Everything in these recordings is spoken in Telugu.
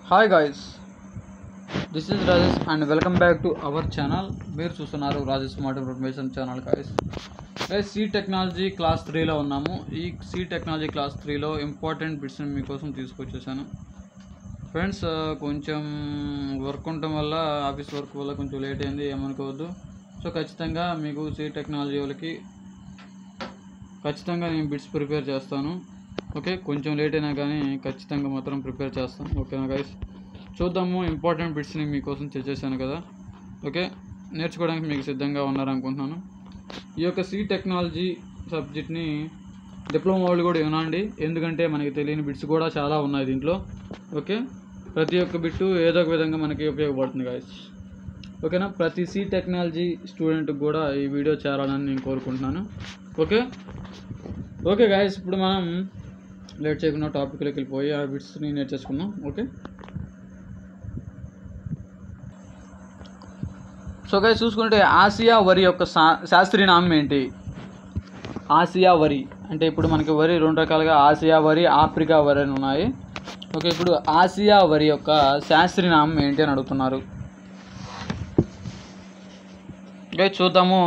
Hi guys, this is Rajesh and welcome back to our channel. మీరు చూస్తున్నారు Rajesh smart information channel. Guys C technology class 3లో ఉన్నాము. ఈ సి టెక్నాలజీ క్లాస్ 3లో ఇంపార్టెంట్ బిట్స్ని మీకోసం తీసుకొచ్చేసాను ఫ్రెండ్స్. కొంచెం వర్క్ ఉండటం వల్ల, ఆఫీస్ వర్క్ వల్ల కొంచెం లేట్ అయింది, ఏమనుకోవద్దు. సో ఖచ్చితంగా మీకు సి టెక్నాలజీ వాళ్ళకి ఖచ్చితంగా నేను బిట్స్ ప్రిపేర్ చేస్తాను. ఓకే, కొంచెం లేట్ అయినా కానీ ఖచ్చితంగా మాత్రం ప్రిపేర్ చేస్తాను. ఓకేనా గైస్, చూద్దాము. ఇంపార్టెంట్ బిట్స్ని మీకోసం చేసేసాను కదా. ఓకే, నేర్చుకోవడానికి మీకు సిద్ధంగా ఉన్నారనుకుంటున్నాను. ఈ యొక్క సి టెక్నాలజీ సబ్జెక్ట్ని డిప్లొమా వాళ్ళు కూడా వినండి, ఎందుకంటే మనకి తెలియని బిట్స్ కూడా చాలా ఉన్నాయి దీంట్లో. ఓకే, ప్రతి ఒక్క బిట్టు ఏదో ఒక విధంగా మనకి ఉపయోగపడుతుంది గాయస్. ఓకేనా, ప్రతి సి టెక్నాలజీ స్టూడెంట్కి కూడా ఈ వీడియో చేరాలని నేను కోరుకుంటున్నాను. ఓకే గాయస్, ఇప్పుడు మనం లేట్ చేయకుండా టాపిక్లోకి వెళ్ళిపోయి ఆ బిట్స్ని నేర్చేసుకుందాం. ఓకే, సో గైస్ చూసుకుంటే ఆసియా వరి యొక్క శాస్త్రీయ నామం ఏంటి? ఆసియా వరి అంటే ఇప్పుడు మనకి వరి రెండు రకాలుగా ఆసియా వరి, ఆఫ్రికా వరి అని ఉన్నాయి. ఓకే, ఇప్పుడు ఆసియా వరి యొక్క శాస్త్రీయ నామం ఏంటి అని అడుగుతున్నారు. గైస్ చూద్దాము.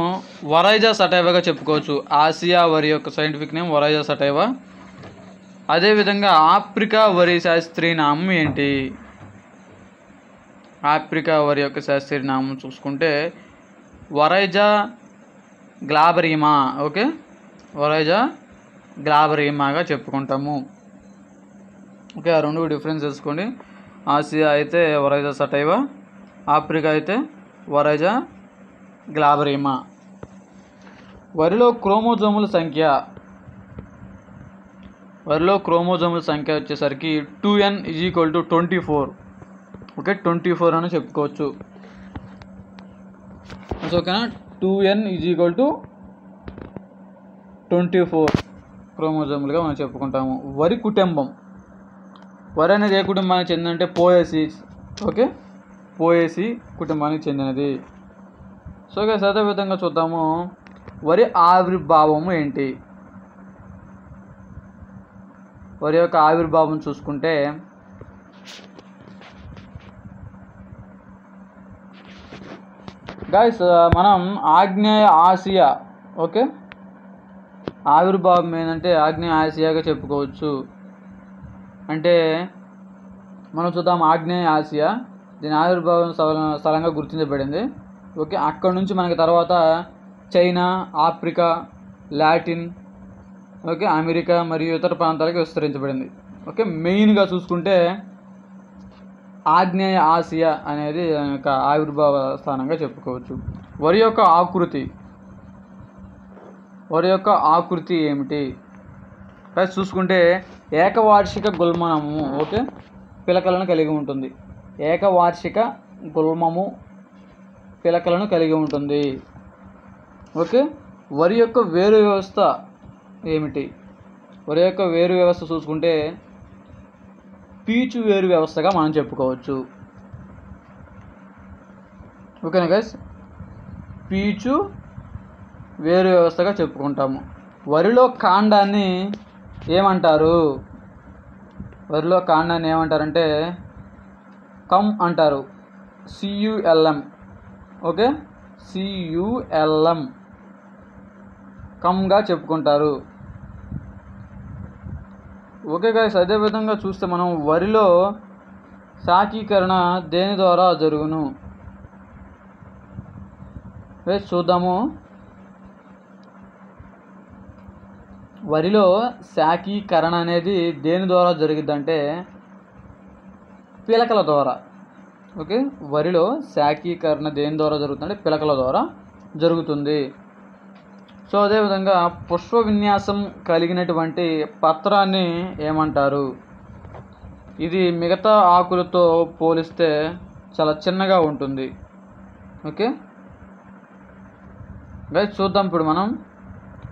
వరైజా సటైవాగా చెప్పుకోవచ్చు. ఆసియా వరి యొక్క సైంటిఫిక్ నేమ్ వరైజా సటైవా. అదేవిధంగా ఆఫ్రికా వరి శాస్త్రీయ నామం ఏంటి? ఆఫ్రికా వరి యొక్క శాస్త్రీయ నామం చూసుకుంటే వరైజా గ్లాబరీమా. ఓకే, వరైజా గ్లాబరీమాగా చెప్పుకుంటాము. ఓకే, ఆ రెండు డిఫరెన్స్ తెలుసుకోండి. ఆసియా అయితే వరైజా సటైవా, ఆఫ్రికా అయితే వరైజా గ్లాబరీమా. వరిలో క్రోమోజోముల సంఖ్య వచ్చేసరికి 2n = 24. ఓకే, 24 అని చెప్పుకోవచ్చు. ఓకేనా, 2n = 24 క్రోమోజోములుగా మనం చెప్పుకుంటాము. వరి కుటుంబం. వరి అనేది ఏ కుటుంబానికి చెందినంటే పోయేసి. ఓకే, పోయేసి కుటుంబానికి చెందినది. సో గైస్, అదే విధంగా చూద్దాము. వరి ఆవిర్భావము ఏంటి? వరి యొక్క ఆవిర్భావం చూసుకుంటే గైస్ మనం ఆగ్నేయ ఆసియా. ఓకే, ఆవిర్భావం ఏంటంటే ఆగ్నేయ ఆసియాగా చెప్పుకోవచ్చు. అంటే మనం చూద్దాం, ఆగ్నేయ ఆసియా దీని ఆవిర్భావం స్థలంగా గుర్తించబడింది. ఓకే, అక్కడ నుంచి మనకి తర్వాత China, Africa, Latin, okay, America మరియు ఇతర ప్రాంతాలకు విస్తరించబడింది. ఓకే, మెయిన్గా చూసుకుంటే ఆగ్నేయ ఆసియా అనేది ఒక ఆవిర్భావ స్థానంగా చెప్పుకోవచ్చు. వరి యొక్క ఆకృతి ఏమిటి? ప్లస్ చూసుకుంటే ఏకవార్షిక గుల్మము. ఓకే, పిలకలను కలిగి ఉంటుంది. ఏకవార్షిక గుల్మము పిలకలను కలిగి ఉంటుంది. ఓకే, వరి యొక్క వేరు వ్యవస్థ ఏమిటి? వరి యొక్క వేరు వ్యవస్థ చూసుకుంటే పీచు వేరు వ్యవస్థగా మనం చెప్పుకోవచ్చు. ఓకేనా గైస్, పీచు వేరు వ్యవస్థగా చెప్పుకుంటాము. వరిలో కాండాన్ని ఏమంటారు? వరిలో కాండాన్ని ఏమంటారంటే కమ్ అంటారు. CULM. ఓకే, CULM కమ్గా చెప్పుకుంటారు. ఓకే గైస్, అదేవిధంగా చూస్తే మనం వరిలో శాకీకరణ దేని ద్వారా జరుగును? చూద్దాము. వరిలో శాకీకరణ అనేది దేని ద్వారా జరిగిద్దంటే పిలకల ద్వారా. ఓకే, వరిలో శాకీకరణ దేని ద్వారా జరుగుతుందంటే పిలకల ద్వారా జరుగుతుంది. సో అదేవిధంగా పుష్ప విన్యాసం కలిగినటువంటి పత్రాన్ని ఏమంటారు? ఇది మిగతా ఆకులతో పోలిస్తే చాలా చిన్నగా ఉంటుంది. ఓకే గైస్, చూద్దాం. ఇప్పుడు మనం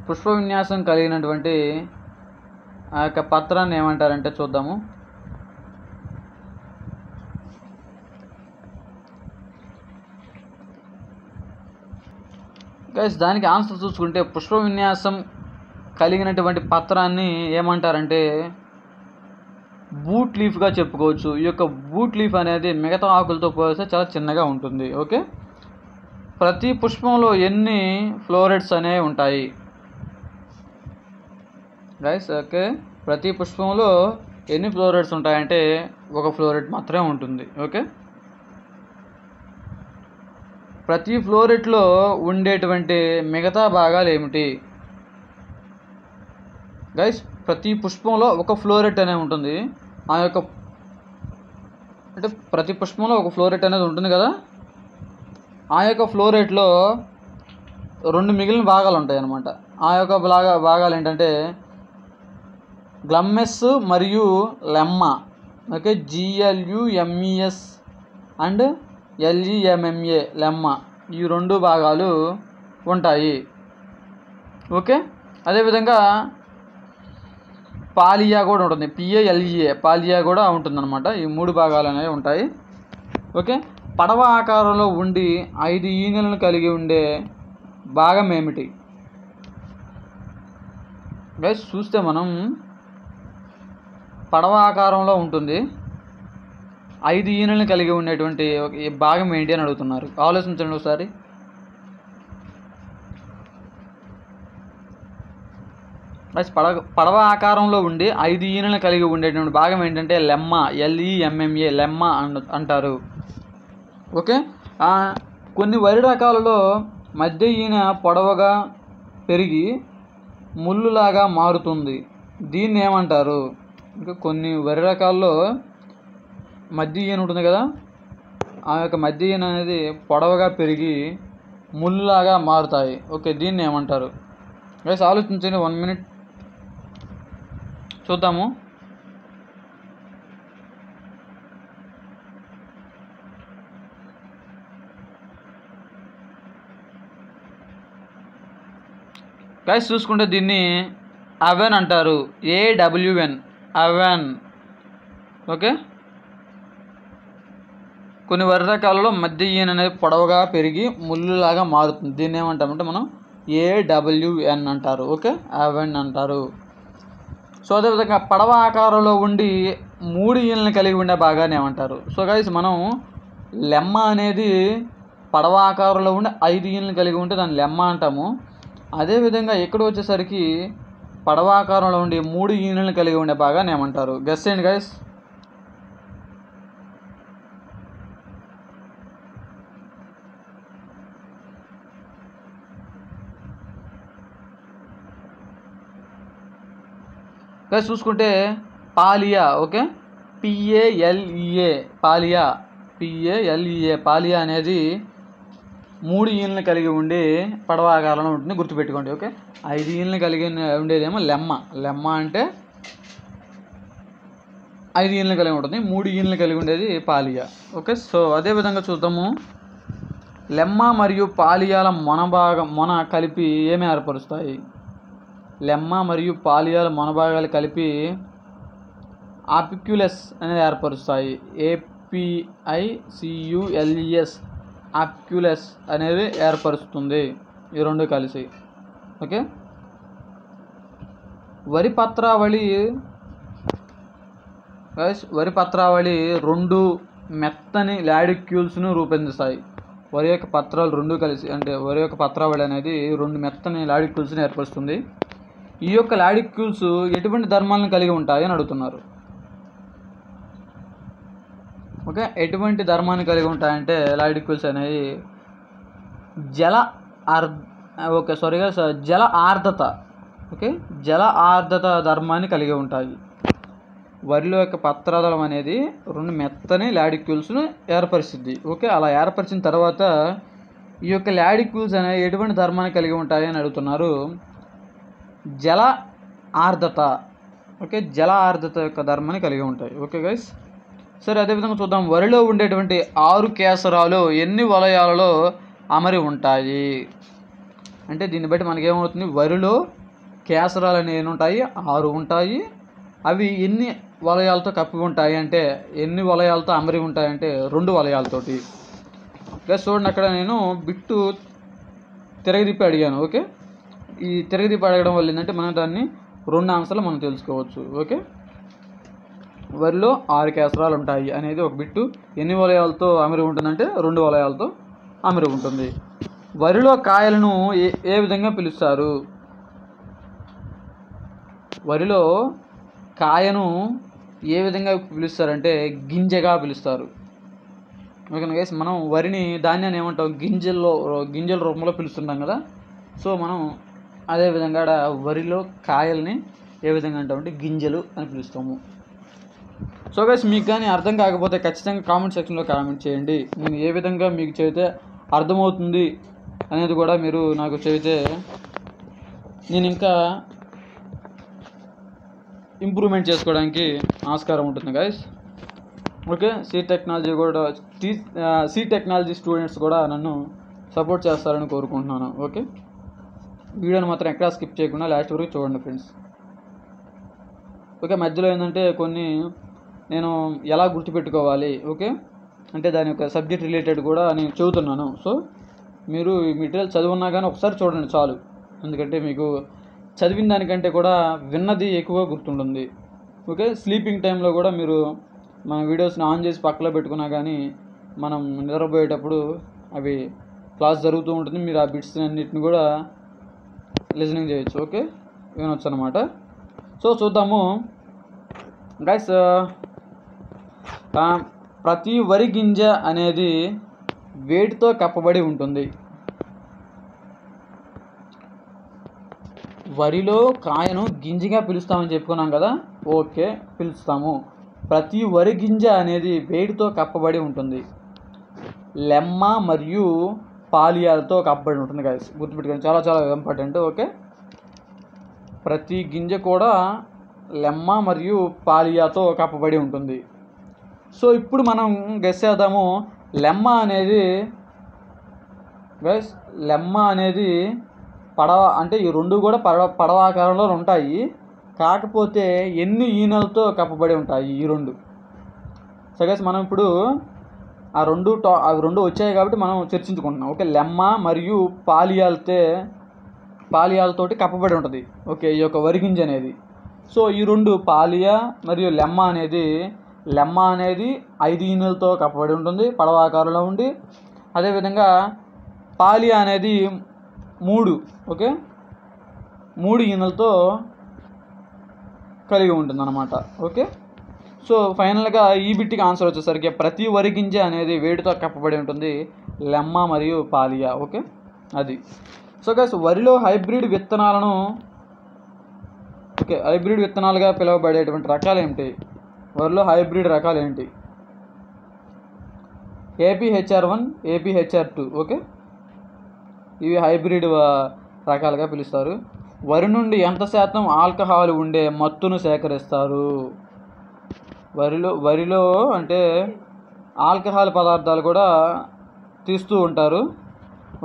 పుష్ప విన్యాసం కలిగినటువంటి ఆ యొక్క పత్రాన్ని ఏమంటారంటే చూద్దాము. గైస్, దానికి ఆన్సర్ చూసుకుంటే పుష్ప విన్యాసం కలిగినటువంటి పత్రాన్ని ఏమంటారంటే బూట్ లీఫ్గా చెప్పుకోవచ్చు. ఈ యొక్క బూట్ లీఫ్ అనేది మిగతా ఆకులతో పోలిస్తే చాలా చిన్నగా ఉంటుంది. ఓకే, ప్రతి పుష్పంలో ఎన్ని ఫ్లోరెట్స్ అనేవి ఉంటాయి గైస్? ఓకే, ప్రతి పుష్పంలో ఎన్ని ఫ్లోరెట్స్ ఉంటాయంటే ఒక ఫ్లోరెట్ మాత్రమే ఉంటుంది. ఓకే, ప్రతి ఫ్లోరెట్లో ఉండేటువంటి మిగతా భాగాలు ఏమిటి గైస్? ప్రతి పుష్పంలో ఒక ఫ్లోరెట్ అనేది ఉంటుంది. ఆ యొక్క అంటే ప్రతి పుష్పంలో ఒక ఫ్లోరెట్ అనేది ఉంటుంది కదా, ఆ యొక్క ఫ్లోరెట్లో 2 మిగిలిన భాగాలు ఉంటాయి అన్నమాట. ఆ యొక్క భాగాలు ఏంటంటే గ్లమ్మెస్ మరియు lemma. Okay, GLUMES and LEMMA lemma, ఈ 2 భాగాలు ఉంటాయి. ఓకే, అదేవిధంగా పాలియా కూడా ఉంటుంది, PALEA పాలియా కూడా ఉంటుందన్నమాట. ఈ 3 భాగాలు అనేవి ఉంటాయి. ఓకే, పడవ ఆకారంలో ఉండి 5 ఈనెలను కలిగి ఉండే భాగం ఏమిటి గైస్? చూస్తే మనం పడవ ఆకారంలో ఉంటుంది, 5 ఈనెలను కలిగి ఉండేటువంటి భాగం ఏంటి అని అడుగుతున్నారు. ఆలోచించండి ఒకసారి. పడవ ఆకారంలో ఉండి 5 ఈనెలను కలిగి ఉండేటువంటి భాగం ఏంటంటే లెమ్మా, LEMMA లెమ్మా అంటారు. ఓకే, కొన్ని వరి రకాలలో మధ్య ఈన పొడవుగా పెరిగి ముళ్ళులాగా మారుతుంది, దీన్ని ఏమంటారు? ఇంకా కొన్ని వరి రకాల్లో మధ్య ఈన ఉంటుంది కదా, ఆ యొక్క మధ్య ఈన అనేది పొడవుగా పెరిగి ముళ్ళులాగా మారుతాయి. ఓకే, దీన్ని ఏమంటారు గైస్? ఆలోచించండి, 1 మినిట్ చూద్దాము. గైస్ చూసుకుంటే దీన్ని అవెన్ అంటారు, AWN అవెన్. ఓకే, కొన్ని వరి రకాలలో మధ్య ఈన అనేది పొడవుగా పెరిగి ముళ్ళులాగా మారుతుంది, దీన్ని ఏమంటామంటే మనం AWN అంటారు. ఓకే, అవెన్ అంటారు. సో అదేవిధంగా పడవ ఆకారంలో ఉండి 3 ఈనెలను కలిగి ఉండే భాగాన్ని ఏమంటారు? సో గైస్, మనం లెమ్మ అనేది పడవ ఆకారంలో ఉండి 5 ఈనెలను కలిగి ఉంటే దాన్ని లెమ్మ అంటాము. అదేవిధంగా ఇక్కడ వచ్చేసరికి పడవ ఆకారంలో ఉండి 3 ఈనెలను కలిగి ఉండే భాగాన్ని ఏమంటారు? గెస్ చేయండి గైస్. గైస్ చూసుకుంటే పాలియా. ఓకే, PALEA పాలియా, PALEA పాలియా అనేది 3 ఈనెలను కలిగి ఉండి పడవ ఆకారంలో ఉంటుంది, గుర్తుపెట్టుకోండి. ఓకే, 5 ఈనెలను కలిగి ఉండేదేమో లెమ్మ అంటే 5 ఈనెలను కలిగి ఉంటుంది, 3 ఈనెలను కలిగి ఉండేది పాలియా. ఓకే, సో అదేవిధంగా చూద్దాము. లెమ్మ మరియు పాలియాల మొన కలిపి ఏమి ఏర్పరుస్తాయి? లెమ్మ మరియు పాలియాల మొనభాగాలు కలిపి ఆపిక్యులస్ అనేది ఏర్పరుస్తాయి, APICULES ఆపిక్యులస్ అనేది ఏర్పరుస్తుంది, ఈ 2 కలిసి. ఓకే, వరి పత్రావళి 2 మెత్తని లాడిక్యూల్స్ను రూపొందిస్తాయి. వరి యొక్క పత్రాలు 2 కలిసి, అంటే వరి యొక్క పత్రావళి అనేది 2 మెత్తని లాడిక్యూల్స్ని ఏర్పరుస్తుంది. ఈ యొక్క లాడిక్యూల్స్ ఎటువంటి ధర్మాలను కలిగి ఉంటాయి అని అడుగుతున్నారు. ఓకే, ఎటువంటి ధర్మాన్ని కలిగి ఉంటాయంటే లాడిక్యూల్స్ అనేవి జల ఆర్ద్రత. ఓకే, జల ఆర్ద్రత ధర్మాన్ని కలిగి ఉంటాయి. వరిలో యొక్క పత్రాదళం అనేది 2 మెత్తని లాడిక్యూల్స్ను ఏర్పరిస్తుంది. ఓకే, అలా ఏర్పరిచిన తర్వాత ఈ యొక్క లాడిక్యూల్స్ అనేవి ఎటువంటి ధర్మాన్ని కలిగి ఉంటాయి అని అడుగుతున్నారు? జల ఆర్ద్రత. ఓకే, జల ఆర్ద్రత యొక్క ధర్మాన్ని కలిగి ఉంటాయి. ఓకే గైస్, సరే అదేవిధంగా చూద్దాం. వరిలో ఉండేటువంటి 6 కేసరాలు ఎన్ని వలయాలలో అమరి ఉంటాయి? అంటే దీన్ని బట్టి మనకేమవుతుంది? వరిలో కేసరాలు అనేవి ఉంటాయి, 6 ఉంటాయి. అవి ఎన్ని వలయాలతో కప్పి ఉంటాయి అంటే, ఎన్ని వలయాలతో అమరి ఉంటాయంటే 2 వలయాలతోటి. గైస్ చూడండి, అక్కడ నేను బిట్టు తిరగదిప్పి అడిగాను. ఓకే, ఈ తిరగదిప్పి అడగడం వల్ల ఏంటంటే మనం దాన్ని 2 ఆన్సర్లు మనం తెలుసుకోవచ్చు. ఓకే, వరిలో 6 కేసరాలు ఉంటాయి అనేది ఒక బిట్టు. ఎన్ని వలయాలతో అమరి ఉంటుందంటే 2 వలయాలతో అమరి ఉంటుంది. వరిలో కాయలను ఏ విధంగా పిలుస్తారు? వరిలో కాయను ఏ విధంగా పిలుస్తారంటే గింజగా పిలుస్తారు. ఓకేనా గైస్, మనం వరిని ధాన్యాన్ని ఏమంటాం, గింజల రూపంలో పిలుస్తుంటాం కదా. సో మనం అదే విధంగా వరిలో కాయల్ని ఏ విధంగా అంటామంటే గింజలు అని పిలుస్తాము. సో గైస్, మీకు కానీ అర్థం కాకపోతే ఖచ్చితంగా కామెంట్ సెక్షన్లో కామెంట్ చేయండి. నేను ఏ విధంగా మీకు చెబితే అర్థమవుతుంది అనేది కూడా మీరు నాకు చెబితే నేను ఇంకా ఇంప్రూవ్మెంట్ చేసుకోవడానికి ఆస్కారం ఉంటుంది guys. Okay, C technology students కూడా నన్ను సపోర్ట్ చేస్తారని కోరుకుంటున్నాను. ఓకే, వీడియోని మాత్రం ఎక్కడా స్కిప్ చేయకుండా లాస్ట్ వరకు చూడండి ఫ్రెండ్స్. ఓకే, మధ్యలో ఏంటంటే కొన్ని నేను ఎలా గుర్తుపెట్టుకోవాలి, ఓకే అంటే దాని యొక్క సబ్జెక్ట్ రిలేటెడ్ కూడా నేను చెబుతున్నాను. సో మీరు ఈ మెటీరియల్ చదువున్నా కానీ ఒకసారి చూడండి చాలు. ఎందుకంటే మీకు చదివిన దానికంటే కూడా విన్నది ఎక్కువగా గుర్తుంటుంది. ఓకే, స్లీపింగ్ టైంలో కూడా మీరు మన వీడియోస్ని ఆన్ చేసి పక్కలో పెట్టుకున్నా కానీ మనం నిద్రపోయేటప్పుడు అవి క్లాస్ జరుగుతూ ఉంటుంది. మీరు ఆ బిట్స్ అన్నిటిని కూడా లిజనింగ్ చేయొచ్చు. ఓకే, వినొచ్చు అనమాట. సో చూద్దాము గైస్. ప్రతి వరి గింజ అనేది వేటితో కప్పబడి ఉంటుంది? వరిలో కాయను గింజగా పిలుస్తామని చెప్పుకున్నాం కదా. ఓకే, పిలుస్తాము. ప్రతి వరి గింజ అనేది వేటితో కప్పబడి ఉంటుంది? లెమ్మ మరియు పాలియాలతో కప్పబడి ఉంటుంది గైస్, గుర్తుపెట్టుకోండి, చాలా చాలా ఇంపార్టెంట్. ఓకే, ప్రతి గింజ కూడా లెమ్మ మరియు పాలియాతో కప్పబడి ఉంటుంది. సో ఇప్పుడు మనం గెస్ చేద్దాము. లెమ్మ అనేది పడవ, అంటే ఈ రెండు కూడా పడవ ఆకారంలో ఉంటాయి. కాకపోతే ఎన్ని ఈనెలతో కప్పబడి ఉంటాయి ఈ రెండు? సో గైస్, మనం ఇప్పుడు అవి రెండు వచ్చాయి కాబట్టి మనం చర్చించుకుంటున్నాం. ఓకే, లెమ్మ మరియు పాలియాలతోటి కప్పబడి ఉంటుంది. ఓకే, ఈ యొక్క వరిగింజ అనేది. సో ఈ రెండు పాలియా మరియు లెమ్మ అనేది 5 ఈనెలతో కప్పబడి ఉంటుంది, పడవ ఆకారంలో ఉండి. అదేవిధంగా పాలియా అనేది 3, ఓకే 3 ఈనెలతో కలిగి ఉంటుంది అన్నమాట. ఓకే, సో ఫైనల్గా ఈ బిట్టికి ఆన్సర్ వచ్చేసరికి ప్రతి వరి గింజ అనేది వేడితో కప్పబడి ఉంటుంది, లెమ్మ మరియు పాలియా. ఓకే, అది. సో గైస్, వరిలో హైబ్రిడ్ విత్తనాలుగా పిలువబడేటువంటి రకాలు ఏమిటి? వరిలో హైబ్రిడ్ రకాలు ఏంటి? APHR1, APHR2. ఓకే, ఇవి హైబ్రిడ్ రకాలుగా పిలుస్తారు. వరి నుండి ఎంత శాతం ఆల్కహాల్ ఉండే మత్తును సేకరిస్తారు? వరిలో అంటే ఆల్కహాల్ పదార్థాలు కూడా తీస్తూ ఉంటారు.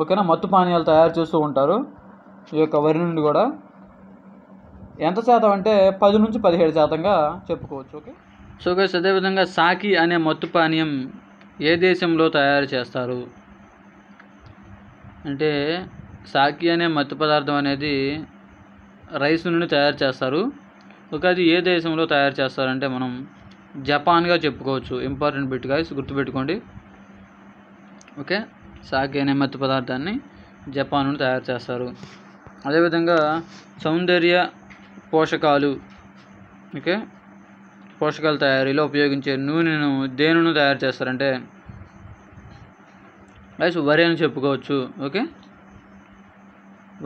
ఓకేనా, మత్తు పానీయాలు తయారు చేస్తూ ఉంటారు ఈ యొక్క వరి నుండి కూడా. ఎంత శాతం అంటే 10 నుంచి 17% చెప్పుకోవచ్చు. ఓకే, సో గైస్, అదేవిధంగా సాకి అనే మత్తు పానీయం ఏ దేశంలో తయారు చేస్తారు? అంటే సాకి అనే మత్తు పదార్థం అనేది రైస్ నుండి తయారు చేస్తారు. ఓకే, అది ఏ దేశంలో తయారు చేస్తారంటే మనం జపాన్గా చెప్పుకోవచ్చు. ఇంపార్టెంట్ బిట్ గైస్, గుర్తుపెట్టుకోండి. ఓకే, సాకి అనే మత్తు పదార్థాన్ని జపాన్ నుండి తయారు చేస్తారు. అదేవిధంగా సౌందర్య పోషకాలు, ఓకే పోషకాల తయారీలో ఉపయోగించే నూనెను దేని నుండి తయారు చేస్తారంటే గైస్ వరి అని చెప్పుకోవచ్చు. ఓకే,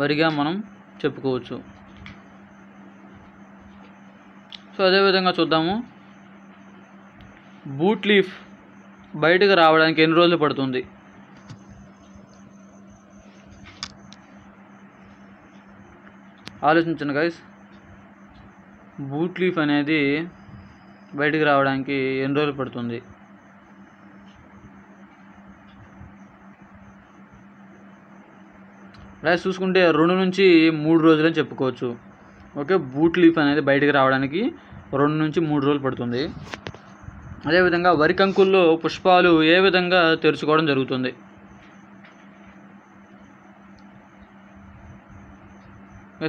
వరిగా మనం చెప్పుకోవచ్చు. సో అదేవిధంగా చూద్దాము. బూట్ లీఫ్ బయటకు రావడానికి ఎన్ని రోజులు పడుతుంది? ఆలోచించండి గైస్. బూట్ లీఫ్ అనేది బయటకు రావడానికి ఎన్ని రోజులు పడుతుంది? రైస్ చూసుకుంటే 2 నుంచి 3 రోజులు అని చెప్పుకోవచ్చు. ఓకే, బూట్ లీఫ్ అనేది బయటకు రావడానికి 2 నుంచి 3 రోజులు పడుతుంది. అదేవిధంగా వరి కంకుల్లో పుష్పాలు ఏ విధంగా తెరుచుకోవడం జరుగుతుంది?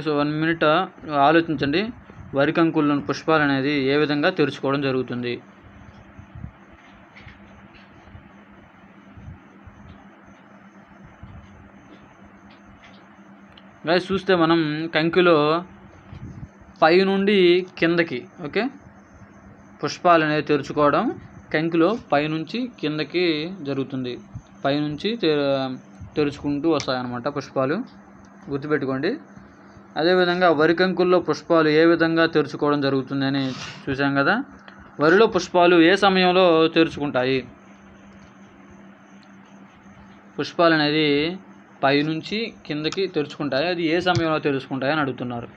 సో 1 మినిట్ ఆలోచించండి. వరి కంకుల్లోని పుష్పాలు అనేది ఏ విధంగా తెరుచుకోవడం జరుగుతుంది? గైస్ చూస్తే మనం కంకిలో పై నుండి కిందకి ఓకే పుష్పాలు అనేది తెరుచుకోవడం కంకిలో పైనుంచి కిందకి జరుగుతుంది. పైనుంచి తెరుచుకుంటూ వస్తాయన్నమాట పుష్పాలు, గుర్తుపెట్టుకోండి. అదేవిధంగా వరి కంకుల్లో పుష్పాలు ఏ విధంగా తెరుచుకోవడం జరుగుతుందని చూసాం కదా. వరిలో పుష్పాలు ఏ సమయంలో తెరుచుకుంటాయి? పుష్పాలు అనేది పైనుంచి కిందకి తెరుచుకుంటాయి, అది ఏ సమయంలో తెరుచుకుంటాయి అని అడుగుతున్నారు.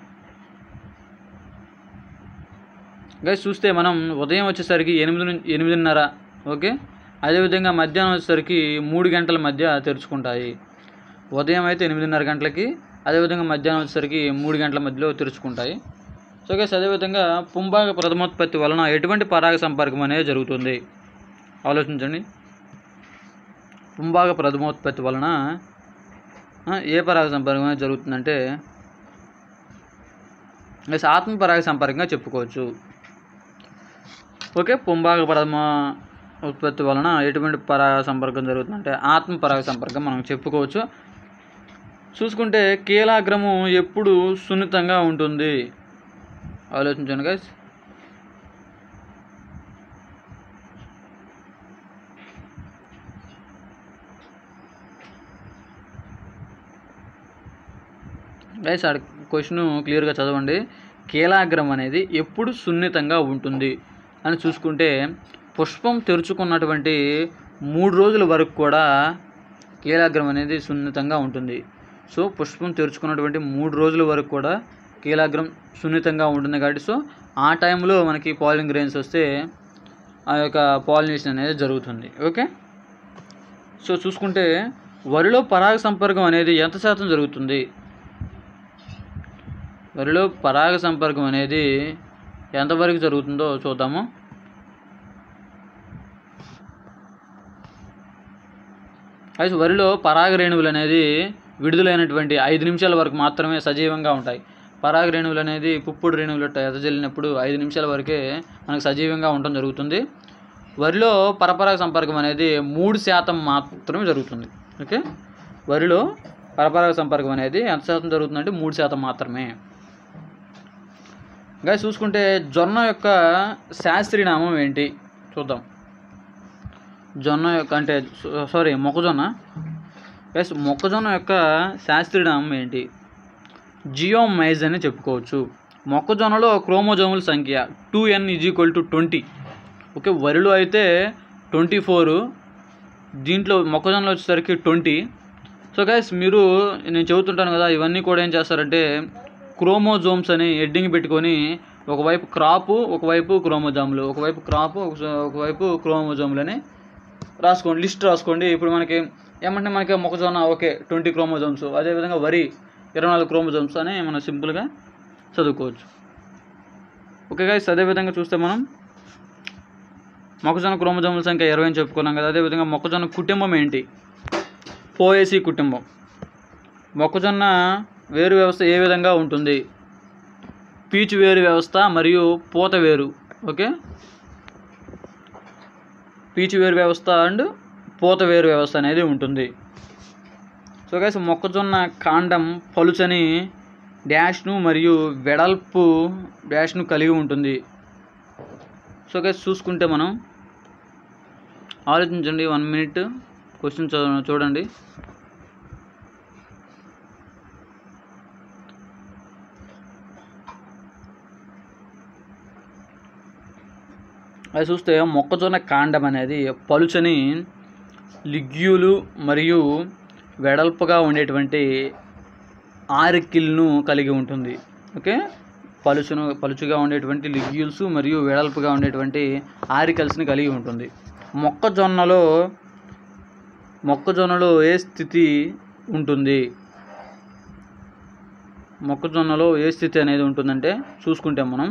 గైస్ చూస్తే మనం ఉదయం వచ్చేసరికి 8:30 ఓకే. అదేవిధంగా మధ్యాహ్నం వచ్చేసరికి 3 గంటల మధ్య తెరుచుకుంటాయి. ఉదయం అయితే 8:30 గంటలకి, అదేవిధంగా మధ్యాహ్నం వచ్చేసరికి 3 గంటల మధ్యలో తెరుచుకుంటాయి. సో గైస్ అదేవిధంగా పుంభాగ ప్రథమోత్పత్తి వలన ఎటువంటి పరాగ సంపర్కం అనేది జరుగుతుంది? ఆలోచించండి. పుంభాగ ప్రథమోత్పత్తి వలన ఏ పరాగ సంపర్కం అనేది జరుగుతుందంటే గైస్ ఆత్మ పరాగ సంపర్కంగా చెప్పుకోవచ్చు. ఓకే, పుంభాగ ప్రథమ ఉత్పత్తి వలన ఎటువంటి పరాగ సంపర్కం జరుగుతుందంటే ఆత్మ పరాగ సంపర్కం మనం చెప్పుకోవచ్చు. చూసుకుంటే కీలాగ్రము ఎప్పుడు సున్నితంగా ఉంటుంది? ఆలోచించండి గైస్. గైస్ ఆ క్వశ్చన్ క్లియర్గా చదవండి. కీలాగ్రం అనేది ఎప్పుడు సున్నితంగా ఉంటుంది అని చూసుకుంటే పుష్పం తెరుచుకున్నటువంటి 3 రోజుల వరకు కూడా కీలాగ్రం అనేది సున్నితంగా ఉంటుంది. సో పుష్పం తెరుచుకున్నటువంటి 3 రోజుల వరకు కూడా కీలాగ్రం సున్నితంగా ఉంటుంది కాబట్టి సో ఆ టైంలో మనకి పాలిన్ గ్రెయిన్స్ వస్తే ఆ యొక్క పాలినేషన్ అనేది జరుగుతుంది. ఓకే, సో చూసుకుంటే వరిలో పరాగ సంపర్కం అనేది ఎంత శాతం జరుగుతుంది? వరిలో పరాగ సంపర్కం అనేది ఎంతవరకు జరుగుతుందో చూద్దాము. అయితే వరిలో పరాగ రేణువులు అనేది విడుదలైనటువంటి 5 నిమిషాల వరకు మాత్రమే సజీవంగా ఉంటాయి. పరాగ రేణువులు అనేది పుప్పొడి రేణువులు ఎదజల్లినప్పుడు 5 నిమిషాల వరకే మనకు సజీవంగా ఉండటం జరుగుతుంది. వరిలో పరపరాగ సంపర్కం అనేది 3% మాత్రమే జరుగుతుంది. ఓకే, వరిలో పరపరాగ సంపర్కం అనేది ఎంత శాతం జరుగుతుందంటే 3% మాత్రమే. గైస్ చూసుకుంటే జొన్న యొక్క శాస్త్రీయ నామం ఏంటి చూద్దాం. జొన్న యొక్క అంటే మొక్కజొన్న. గైస్ మొక్కజొన్న యొక్క శాస్త్రీయ నామం ఏంటి? జియోమైజ్ అని చెప్పుకోవచ్చు. మొక్కజొన్నలో క్రోమోజోముల సంఖ్య 2n = 20. ఓకే, వరిలో అయితే 24, దీంట్లో మొక్కజొన్నలో వచ్చేసరికి 20. సో గైస్ మీరు నేను చెబుతుంటాను కదా, ఇవన్నీ కూడా ఏం చేస్తారంటే క్రోమోజోమ్స్ అని హెడ్డింగ్ పెట్టుకొని ఒకవైపు క్రాపు ఒకవైపు క్రోమోజోములు, ఒకవైపు క్రాపు ఒకవైపు క్రోమోజోములు అని రాసుకోండి, లిస్ట్ రాసుకోండి. ఇప్పుడు మనకి ఏమంటే మనకి మొక్కజొన్న ఓకే 20 క్రోమోజోమ్స్, అదేవిధంగా వరి 24 క్రోమోజోమ్స్ అని మనం సింపుల్గా చదువుకోవచ్చు. ఓకే గైస్, అదేవిధంగా చూస్తే మనం మొక్కజొన్న క్రోమోజోముల సంఖ్య 20 అని చెప్పుకున్నాం కదా. అదేవిధంగా మొక్కజొన్న కుటుంబం ఏంటి? పోయేసీ కుటుంబం. మొక్కజొన్న వేరు వ్యవస్థ ఏ విధంగా ఉంటుంది? పీచు వేరు వ్యవస్థ మరియు పూత వేరు. ఓకే, పీచు వేరు వ్యవస్థ అండ్ పూత వేరు వ్యవస్థ అనేది ఉంటుంది. సో గైస్ మొక్కజొన్న కాండం పలుచని డాష్ను మరియు వెడల్పు డాష్ను కలిగి ఉంటుంది. సో గైస్ చూసుకుంటే మనం ఆలోచించండి, 1 మినిట్ క్వశ్చన్ చూడండి. అది చూస్తే మొక్కజొన్న కాండం అనేది పలుచని లిగ్యూలు మరియు వెడల్పుగా ఉండేటువంటి ఆరికిల్ను కలిగి ఉంటుంది. ఓకే, పలుచుగా ఉండేటువంటి లిగ్యూల్స్ మరియు వెడల్పుగా ఉండేటువంటి ఆరికల్స్ని కలిగి ఉంటుంది. మొక్కజొన్నలో ఏ స్థితి ఉంటుంది? మొక్కజొన్నలో ఏ స్థితి అనేది ఉంటుందంటే చూసుకుంటే మనం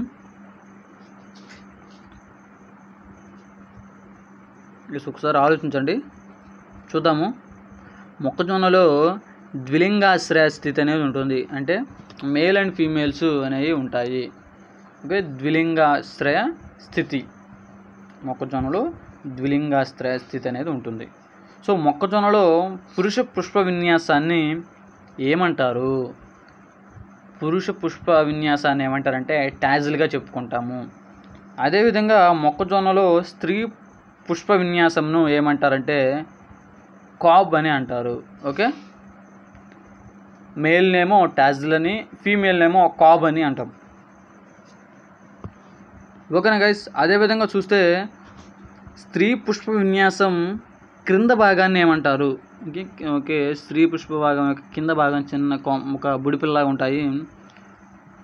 ఒకసారి ఆలోచించండి, చూద్దాము. మొక్కజొన్నలో ద్విలింగాశ్రయ స్థితి అనేది ఉంటుంది, అంటే మేల్ అండ్ ఫీమేల్స్ అనేవి ఉంటాయి. ఓకే, ద్విలింగాశ్రయ స్థితి. మొక్కజొన్నలో ద్విలింగాశ్రయ స్థితి అనేది ఉంటుంది. సో మొక్కజొన్నలో పురుష పుష్ప విన్యాసాన్ని ఏమంటారు? పురుష పుష్ప విన్యాసాన్ని ఏమంటారంటే టాజిల్గా చెప్పుకుంటాము. అదేవిధంగా మొక్కజొన్నలో స్త్రీ పుష్ప విన్యాసంను ఏమంటారంటే కాబ్ అని అంటారు. ఓకే, మేల్నేమో టాజిల్ అని, ఫీమేల్నేమో కాబ్ అని అంటాం. ఓకేనా గైస్? అదేవిధంగా చూస్తే స్త్రీ పుష్ప విన్యాసం క్రింద భాగాన్ని ఏమంటారు? ఓకే, స్త్రీ పుష్ప భాగం యొక్క కింద భాగం చిన్న ఒక బుడిపిల్లలాగా ఉంటాయి.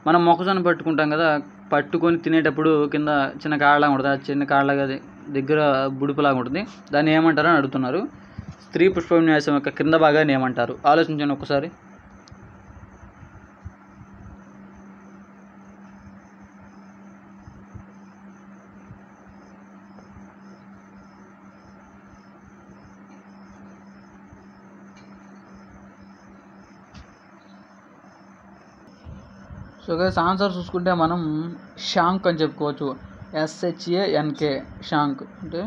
మనం మొక్కజొన్న పట్టుకుంటాం కదా, పట్టుకొని తినేటప్పుడు కింద చిన్న కాడలాగా ఉంటుంది. ఆ చిన్న కాడలాగా దగ్గర బుడిపిలాగా ఉంటుంది. దాన్ని ఏమంటారు అని అడుగుతున్నారు. స్త్రీ పుష్ప విన్యాసం యొక్క కింద భాగాన్ని ఏమంటారు? ఆలోచించండి ఒకసారి. సో గైస్ ఆన్సర్ చూసుకుంటే మనం షాంక్ అని చెప్పుకోవచ్చు. SHANK, shank. అంటే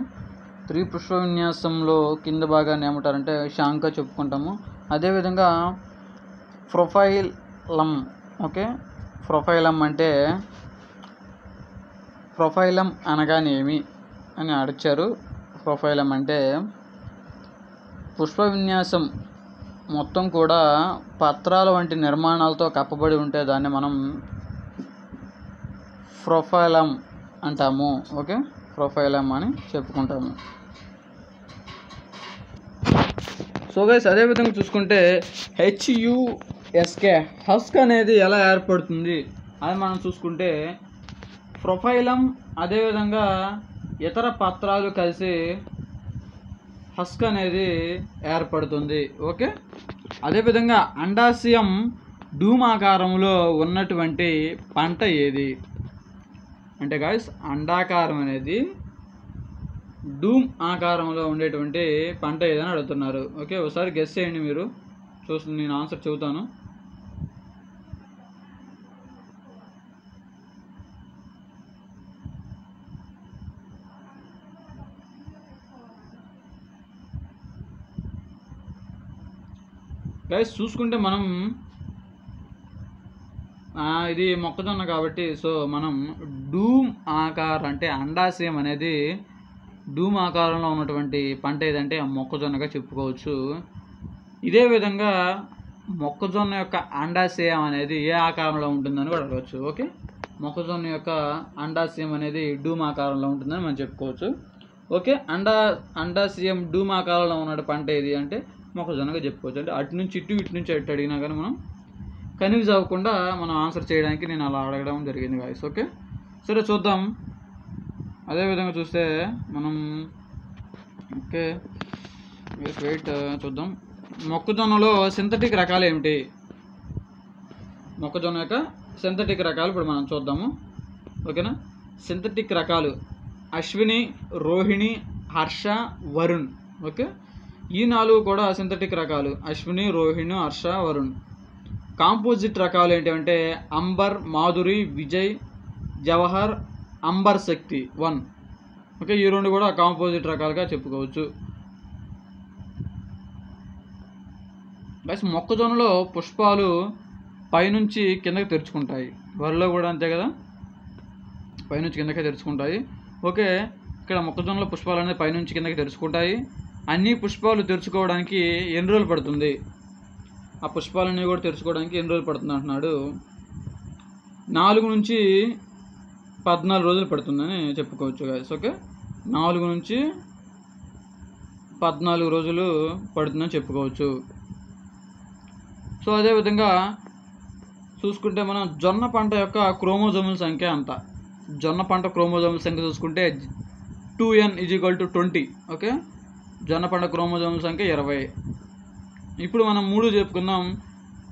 స్త్రీ పుష్ప విన్యాసంలో కింద భాగాన్ని ఏమంటారంటే షాంక్గా చెప్పుకుంటాము. అదేవిధంగా ప్రొఫైలం. ఓకే, ప్రొఫైలం అంటే ప్రొఫైలం అనగానేమి అని అడిచారు. ప్రొఫైలం అంటే పుష్ప విన్యాసం మొత్తం కూడా పత్రాల వంటి నిర్మాణాలతో కప్పబడి ఉంటే దాన్ని మనం ప్రొఫైలం అంటాము. ఓకే, ప్రొఫైలం అని చెప్పుకుంటాము. సో గైస్ అదేవిధంగా చూసుకుంటే HUSK, హస్క్ అనేది ఎలా ఏర్పడుతుంది అది మనం చూసుకుంటే ప్రొఫైలం అదేవిధంగా ఇతర పత్రాలు కలిసి హస్క్ అనేది ఏర్పడుతుంది. ఓకే, అదేవిధంగా అండాశయం డూమ్ ఆకారంలో ఉన్నటువంటి పంట ఏది అంటే గాయస్ అండాకారం అనేది డూమ్ ఆకారంలో ఉండేటువంటి పంట ఏదని అడుగుతున్నారు. ఓకే, ఒకసారి గెస్ చేయండి మీరు. చూస్తుంది నేను ఆన్సర్ చెబుతాను. గైస్ చూసుకుంటే మనం ఇది మొక్కజొన్న కాబట్టి సో మనం డూమ్ ఆకారం అంటే అండాశయం అనేది డూమ్ ఆకారంలో ఉన్నటువంటి పంట ఏదంటే మొక్కజొన్నగా చెప్పుకోవచ్చు. ఇదే విధంగా మొక్కజొన్న యొక్క అండాశయం అనేది ఏ ఆకారంలో ఉంటుందని కూడా అడగవచ్చు. ఓకే, మొక్కజొన్న యొక్క అండాశయం అనేది డూమ్ ఆకారంలో ఉంటుందని మనం చెప్పుకోవచ్చు. ఓకే, అండాశయం డూమ్ ఆకారంలో ఉన్న పంట ఏది అంటే మొక్కజొన్నగా చెప్పుకోవచ్చు. అంటే అటు నుంచి ఇటు నుంచి అటు అడిగినా కానీ మనం కన్ఫ్యూజ్ అవ్వకుండా మనం ఆన్సర్ చేయడానికి నేను అలా అడగడం జరిగింది గాయస్. ఓకే, సరే చూద్దాం. అదేవిధంగా చూస్తే మనం ఓకే వెయిట్ చూద్దాం. మొక్కజొన్నలో సింథటిక్ రకాలు ఏమిటి? మొక్కజొన్న యొక్క సింథటిక్ రకాలు ఇప్పుడు మనం చూద్దాము. ఓకేనా, సింథటిక్ రకాలు అశ్విని, రోహిణి, హర్ష, వరుణ్. ఓకే, ఈ 4 కూడా సింథటిక్ రకాలు. అశ్విని, రోహిణి, హర్ష, వరుణ్. కాంపోజిట్ రకాలు ఏంటంటే అంబర్, మాధురి, విజయ్, జవహర్, అంబర్ శక్తి 1. ఓకే, ఈ 2 కూడా కాంపోజిట్ రకాలుగా చెప్పుకోవచ్చు. బస్ మొక్కజొన్నలో పుష్పాలు పైనుంచి కిందకి తెరుచుకుంటాయి. వరిలో కూడా అంతే కదా, పైనుంచి కిందకే తెరుచుకుంటాయి. ఓకే, ఇక్కడ మొక్కజొన్నలో పుష్పాలు అనేది పైనుంచి కిందకి తెరుచుకుంటాయి. అన్ని పుష్పాలు తెరుచుకోవడానికి ఎన్ని రోజులు పడుతుంది? ఆ పుష్పాలన్నీ కూడా తెరుచుకోవడానికి ఎన్ని రోజులు పడుతుంది అంటున్నాడు. 4 నుంచి 14 రోజులు పడుతుందని చెప్పుకోవచ్చు గాయస్. ఓకే, 4 నుంచి 14 రోజులు పడుతుందని చెప్పుకోవచ్చు. సో అదేవిధంగా చూసుకుంటే మనం జొన్న పంట యొక్క క్రోమోజోముల సంఖ్య అంత. జొన్న పంట క్రోమోజోముల సంఖ్య చూసుకుంటే 2n = 20. ఓకే, జొన్న పంట క్రోమోజోముల సంఖ్య 20. ఇప్పుడు మనం 3 చెప్పుకుందాం.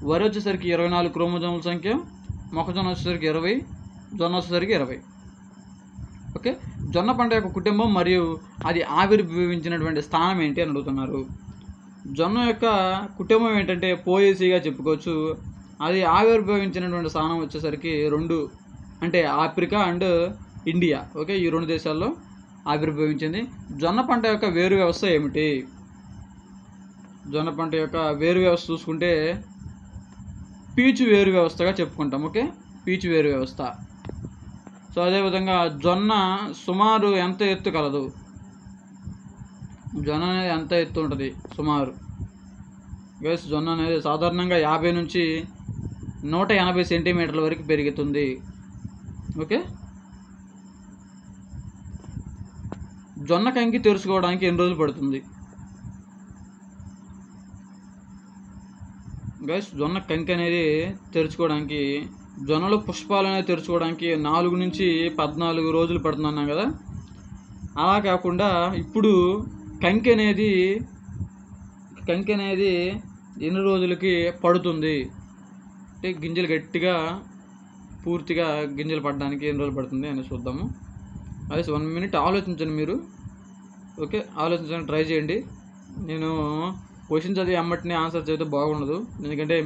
వరి వచ్చేసరికి 24 క్రోమోజోముల సంఖ్య, మొక్కజొన్న వచ్చేసరికి 20, జొన్న వచ్చేసరికి 20. ఓకే, జొన్న పంట యొక్క కుటుంబం మరియు అది ఆవిర్భవించినటువంటి స్థానం ఏంటి అని అడుగుతున్నారు. జొన్న యొక్క కుటుంబం ఏంటంటే పోయేసీగా చెప్పుకోవచ్చు. అది ఆవిర్భవించినటువంటి స్థానం వచ్చేసరికి 2 అంటే ఆఫ్రికా అండ్ ఇండియా, ఓకే, ఈ 2 దేశాల్లో ఆవిర్భవించింది. జొన్న పంట యొక్క వేరు వ్యవస్థ ఏమిటి? జొన్న పంట యొక్క వేరు వ్యవస్థ చూసుకుంటే పీచు వేరు వ్యవస్థగా చెప్పుకుంటాం, ఓకే, పీచు వేరు వ్యవస్థ. సో అదేవిధంగా జొన్న సుమారు ఎంత ఎత్తు కలదు? జొన్న అనేది ఎంత ఎత్తు ఉంటుంది సుమారు? గైస్, జొన్న అనేది సాధారణంగా 50 నుంచి 180 సెంటీమీటర్ల వరకు పెరుగుతుంది, ఓకే. జొన్న కంకి తెరుచుకోవడానికి ఎన్ని రోజులు పడుతుంది? గైస్, జొన్న కంకి అనేది తెరుచుకోవడానికి, జొన్నలో పుష్పాలు అనేది తెరుచుకోవడానికి 4 నుంచి 14 రోజులు పడుతుంది అన్నాం కదా. అలా కాకుండా ఇప్పుడు కంకి అనేది ఎన్ని రోజులకి పడుతుంది అంటే గింజలు గట్టిగా పూర్తిగా గింజలు పడడానికి ఎన్ని రోజులు పడుతుంది అని చూద్దాము. అదే 1 మినిట్ ఆలోచించండి మీరు, ఓకే, ఆలోచించడానికి ట్రై చేయండి. నేను క్వశ్చన్ చదివి అమ్మటిని ఆన్సర్ చేస్తే బాగుండదు, ఎందుకంటే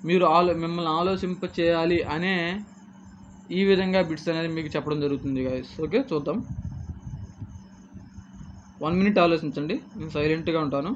మీరు మిమ్మల్ని ఆలోచింప చేయాలి అనే ఈ విధంగా బిట్స్ అనేది మీకు చెప్పడం జరుగుతుంది గైస్, ఓకే. చూద్దాం. 1 మినిట్ ఆలోచించండి, నేను సైలెంట్గా ఉంటాను.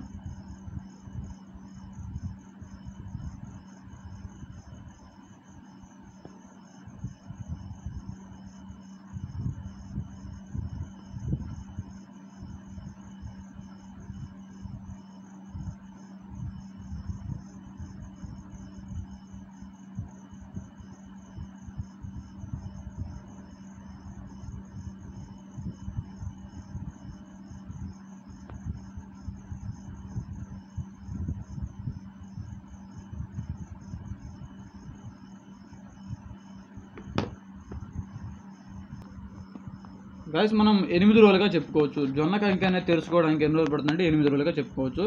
గైస్, మనం 8 రోజులుగా చెప్పుకోవచ్చు. జొన్న కంకి అనేది తెరుచుకోవడానికి ఎన్ని రోజులు పడుతుందంటే 8 రోజులుగా చెప్పుకోవచ్చు.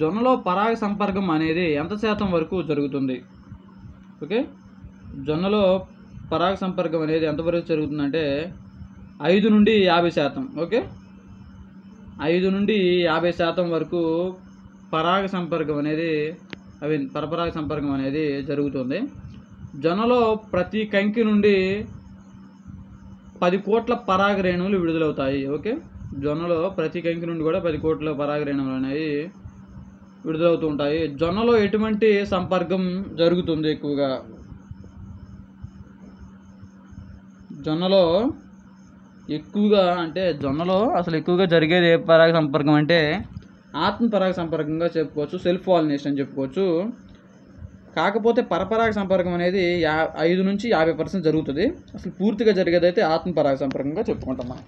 జొన్నలో పరాగ సంపర్కం అనేది ఎంత శాతం వరకు జరుగుతుంది? ఓకే, జొన్నలో పరాగ సంపర్కం అనేది ఎంతవరకు జరుగుతుందంటే 5 నుండి 50%, ఓకే, 5 నుండి 50% వరకు పరాగ సంపర్కం అనేది పరపరాగ సంపర్కం అనేది జరుగుతుంది. జొన్నలో ప్రతి కంకి నుండి 10 కోట్ల పరాగ రేణువులు విడుదలవుతాయి, ఓకే. జొన్నలో ప్రతి కంకి నుండి కూడా 10 కోట్ల పరాగ రేణువులు అనేవి విడుదలవుతూ ఉంటాయి. జొన్నలో ఎటువంటి సంపర్కం జరుగుతుంది ఎక్కువగా? జొన్నలో అసలు ఎక్కువగా జరిగేది ఏ పరాగ సంపర్కం అంటే ఆత్మ పరాగ సంపర్కంగా చెప్పుకోవచ్చు, సెల్ఫ్ పాలినేషన్ అని చెప్పుకోవచ్చు. కాకపోతే పరపరాగ సంపర్కం అనేది 5 నుంచి 50% జరుగుతుంది. అసలు పూర్తిగా జరిగేదైతే ఆత్మ పరాగ సంపర్కంగా చెప్పుకుంటాం మనం,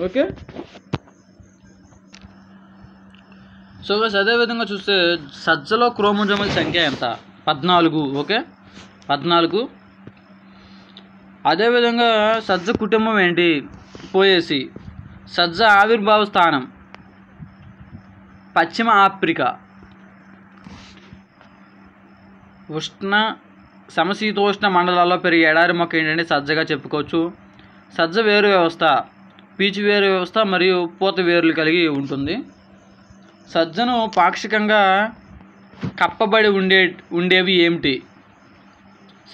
ఓకే. సో అదేవిధంగా చూస్తే సజ్జలో క్రోమోజోముల సంఖ్య ఎంత? 14, ఓకే, 14. అదేవిధంగా సజ్జ కుటుంబం ఏంటి? పోయేసి. సజ్జ ఆవిర్భావ స్థానం పశ్చిమ ఆఫ్రికా. సమశీతోష్ణ మండలాల్లో పెరిగే ఎడారి మొక్క ఏంటంటే సజ్జగా చెప్పుకోవచ్చు. సజ్జ వేరు వ్యవస్థ పీచు వేరు వ్యవస్థ మరియు పూత వేర్లు కలిగి ఉంటుంది. సజ్జను పాక్షికంగా కప్పబడి ఉండేవి ఏమిటి?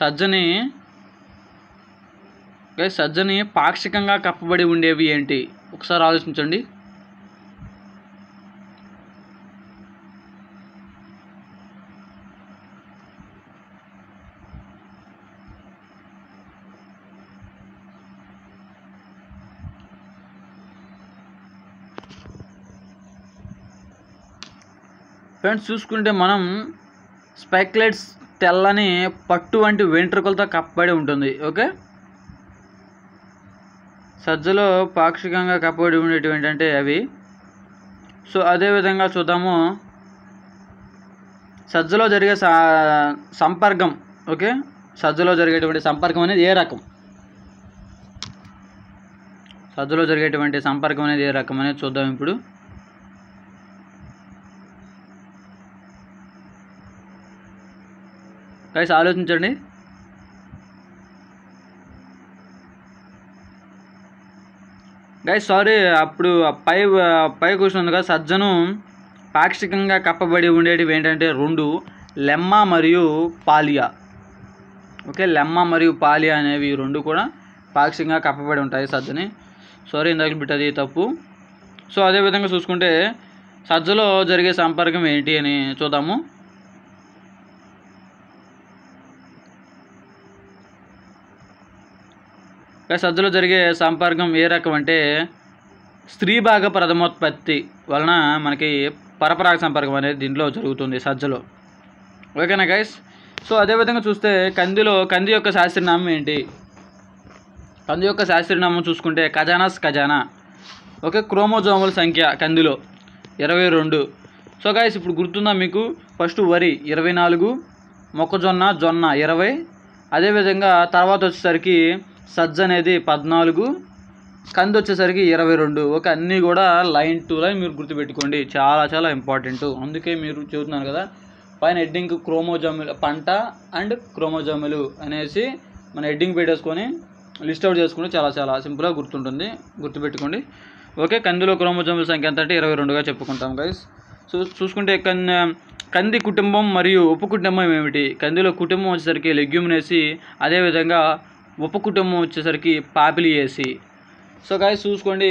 సజ్జని పాక్షికంగా కప్పబడి ఉండేవి ఏంటి? ఒకసారి ఆలోచించండి. ఫ్రెండ్స్, చూసుకుంటే మనం స్పెక్యులేట్స్ తెల్లని పట్టు వంటి వెంట్రుకలతో కప్పబడి ఉంటుంది, ఓకే. సజ్జలో పాక్షికంగా కప్పబడి ఉండేటివి ఏంటంటే అవి. సో అదేవిధంగా చూద్దాము, సజ్జలో జరిగే సంపర్కం, ఓకే, సజ్జలో జరిగేటువంటి సంపర్కం అనేది ఏ రకం? సజ్జలో జరిగేటువంటి సంపర్కం అనేది ఏ రకం అనేది చూద్దాం ఇప్పుడు. గైస్, ఆలోచించండి. గైస్, సారీ, అప్పుడు పై క్వశ్చన్ ఉంది కదా, సజ్జను పాక్షికంగా కప్పబడి ఉండేటివి ఏంటంటే 2, లెమ్మ మరియు పాలియా. ఓకే, లెమ్మ మరియు పాలియా అనేవి ఈ రెండు కూడా పాక్షికంగా కప్పబడి ఉంటాయి సజ్జని. సారీ, ఇందాక బిట్ అది తప్పు. సో అదేవిధంగా చూసుకుంటే సజ్జలో జరిగే సంపర్కం ఏంటి అని చూద్దాము. సజ్జలో జరిగే సంపర్కం ఏ రకం అంటే స్త్రీ భాగ ప్రథమోత్పత్తి వలన మనకి పరపరాగ సంపర్కం అనేది దీంట్లో జరుగుతుంది సజ్జలో. ఓకేనా గైస్? సో అదేవిధంగా చూస్తే కంది యొక్క శాస్త్రీయనామం ఏంటి? కంది యొక్క శాస్త్రీయనామం చూసుకుంటే ఖజానాస్ ఖజానా. ఓకే, క్రోమోజోముల సంఖ్య కందిలో 22. సో గైస్ ఇప్పుడు గుర్తుందా మీకు? ఫస్ట్ వరి 24, మొక్కజొన్న 20, అదేవిధంగా తర్వాత వచ్చేసరికి సజ్జ అనేది 14, కంది వచ్చేసరికి 22. ఓకే, అన్నీ కూడా లైన్ టు లైన్ మీరు గుర్తుపెట్టుకోండి, చాలా చాలా ఇంపార్టెంట్. అందుకే మీరు చెబుతున్నాను కదా, పైన హెడ్డింగ్ క్రోమోజోములు పంట అండ్ క్రోమోజోములు అనేసి మన హెడ్డింగ్ పెట్టేసుకొని లిస్ట్ అవుట్ చేసుకుంటే చాలా చాలా సింపుల్గా గుర్తుంటుంది, గుర్తుపెట్టుకోండి. ఓకే, కందిలో క్రోమోజోముల సంఖ్య ఎంత అంటే 22గా చెప్పుకుంటాం గైస్. సో చూసుకుంటే కంది కుటుంబం మరియు ఉపకుటుంబం ఏమిటి? కందిలో కుటుంబం వచ్చేసరికి లెగ్యూమినేసి, అదేవిధంగా ఉపకుటుంబం వచ్చేసరికి పాపిలియేసి. సో గైస్ చూసుకోండి,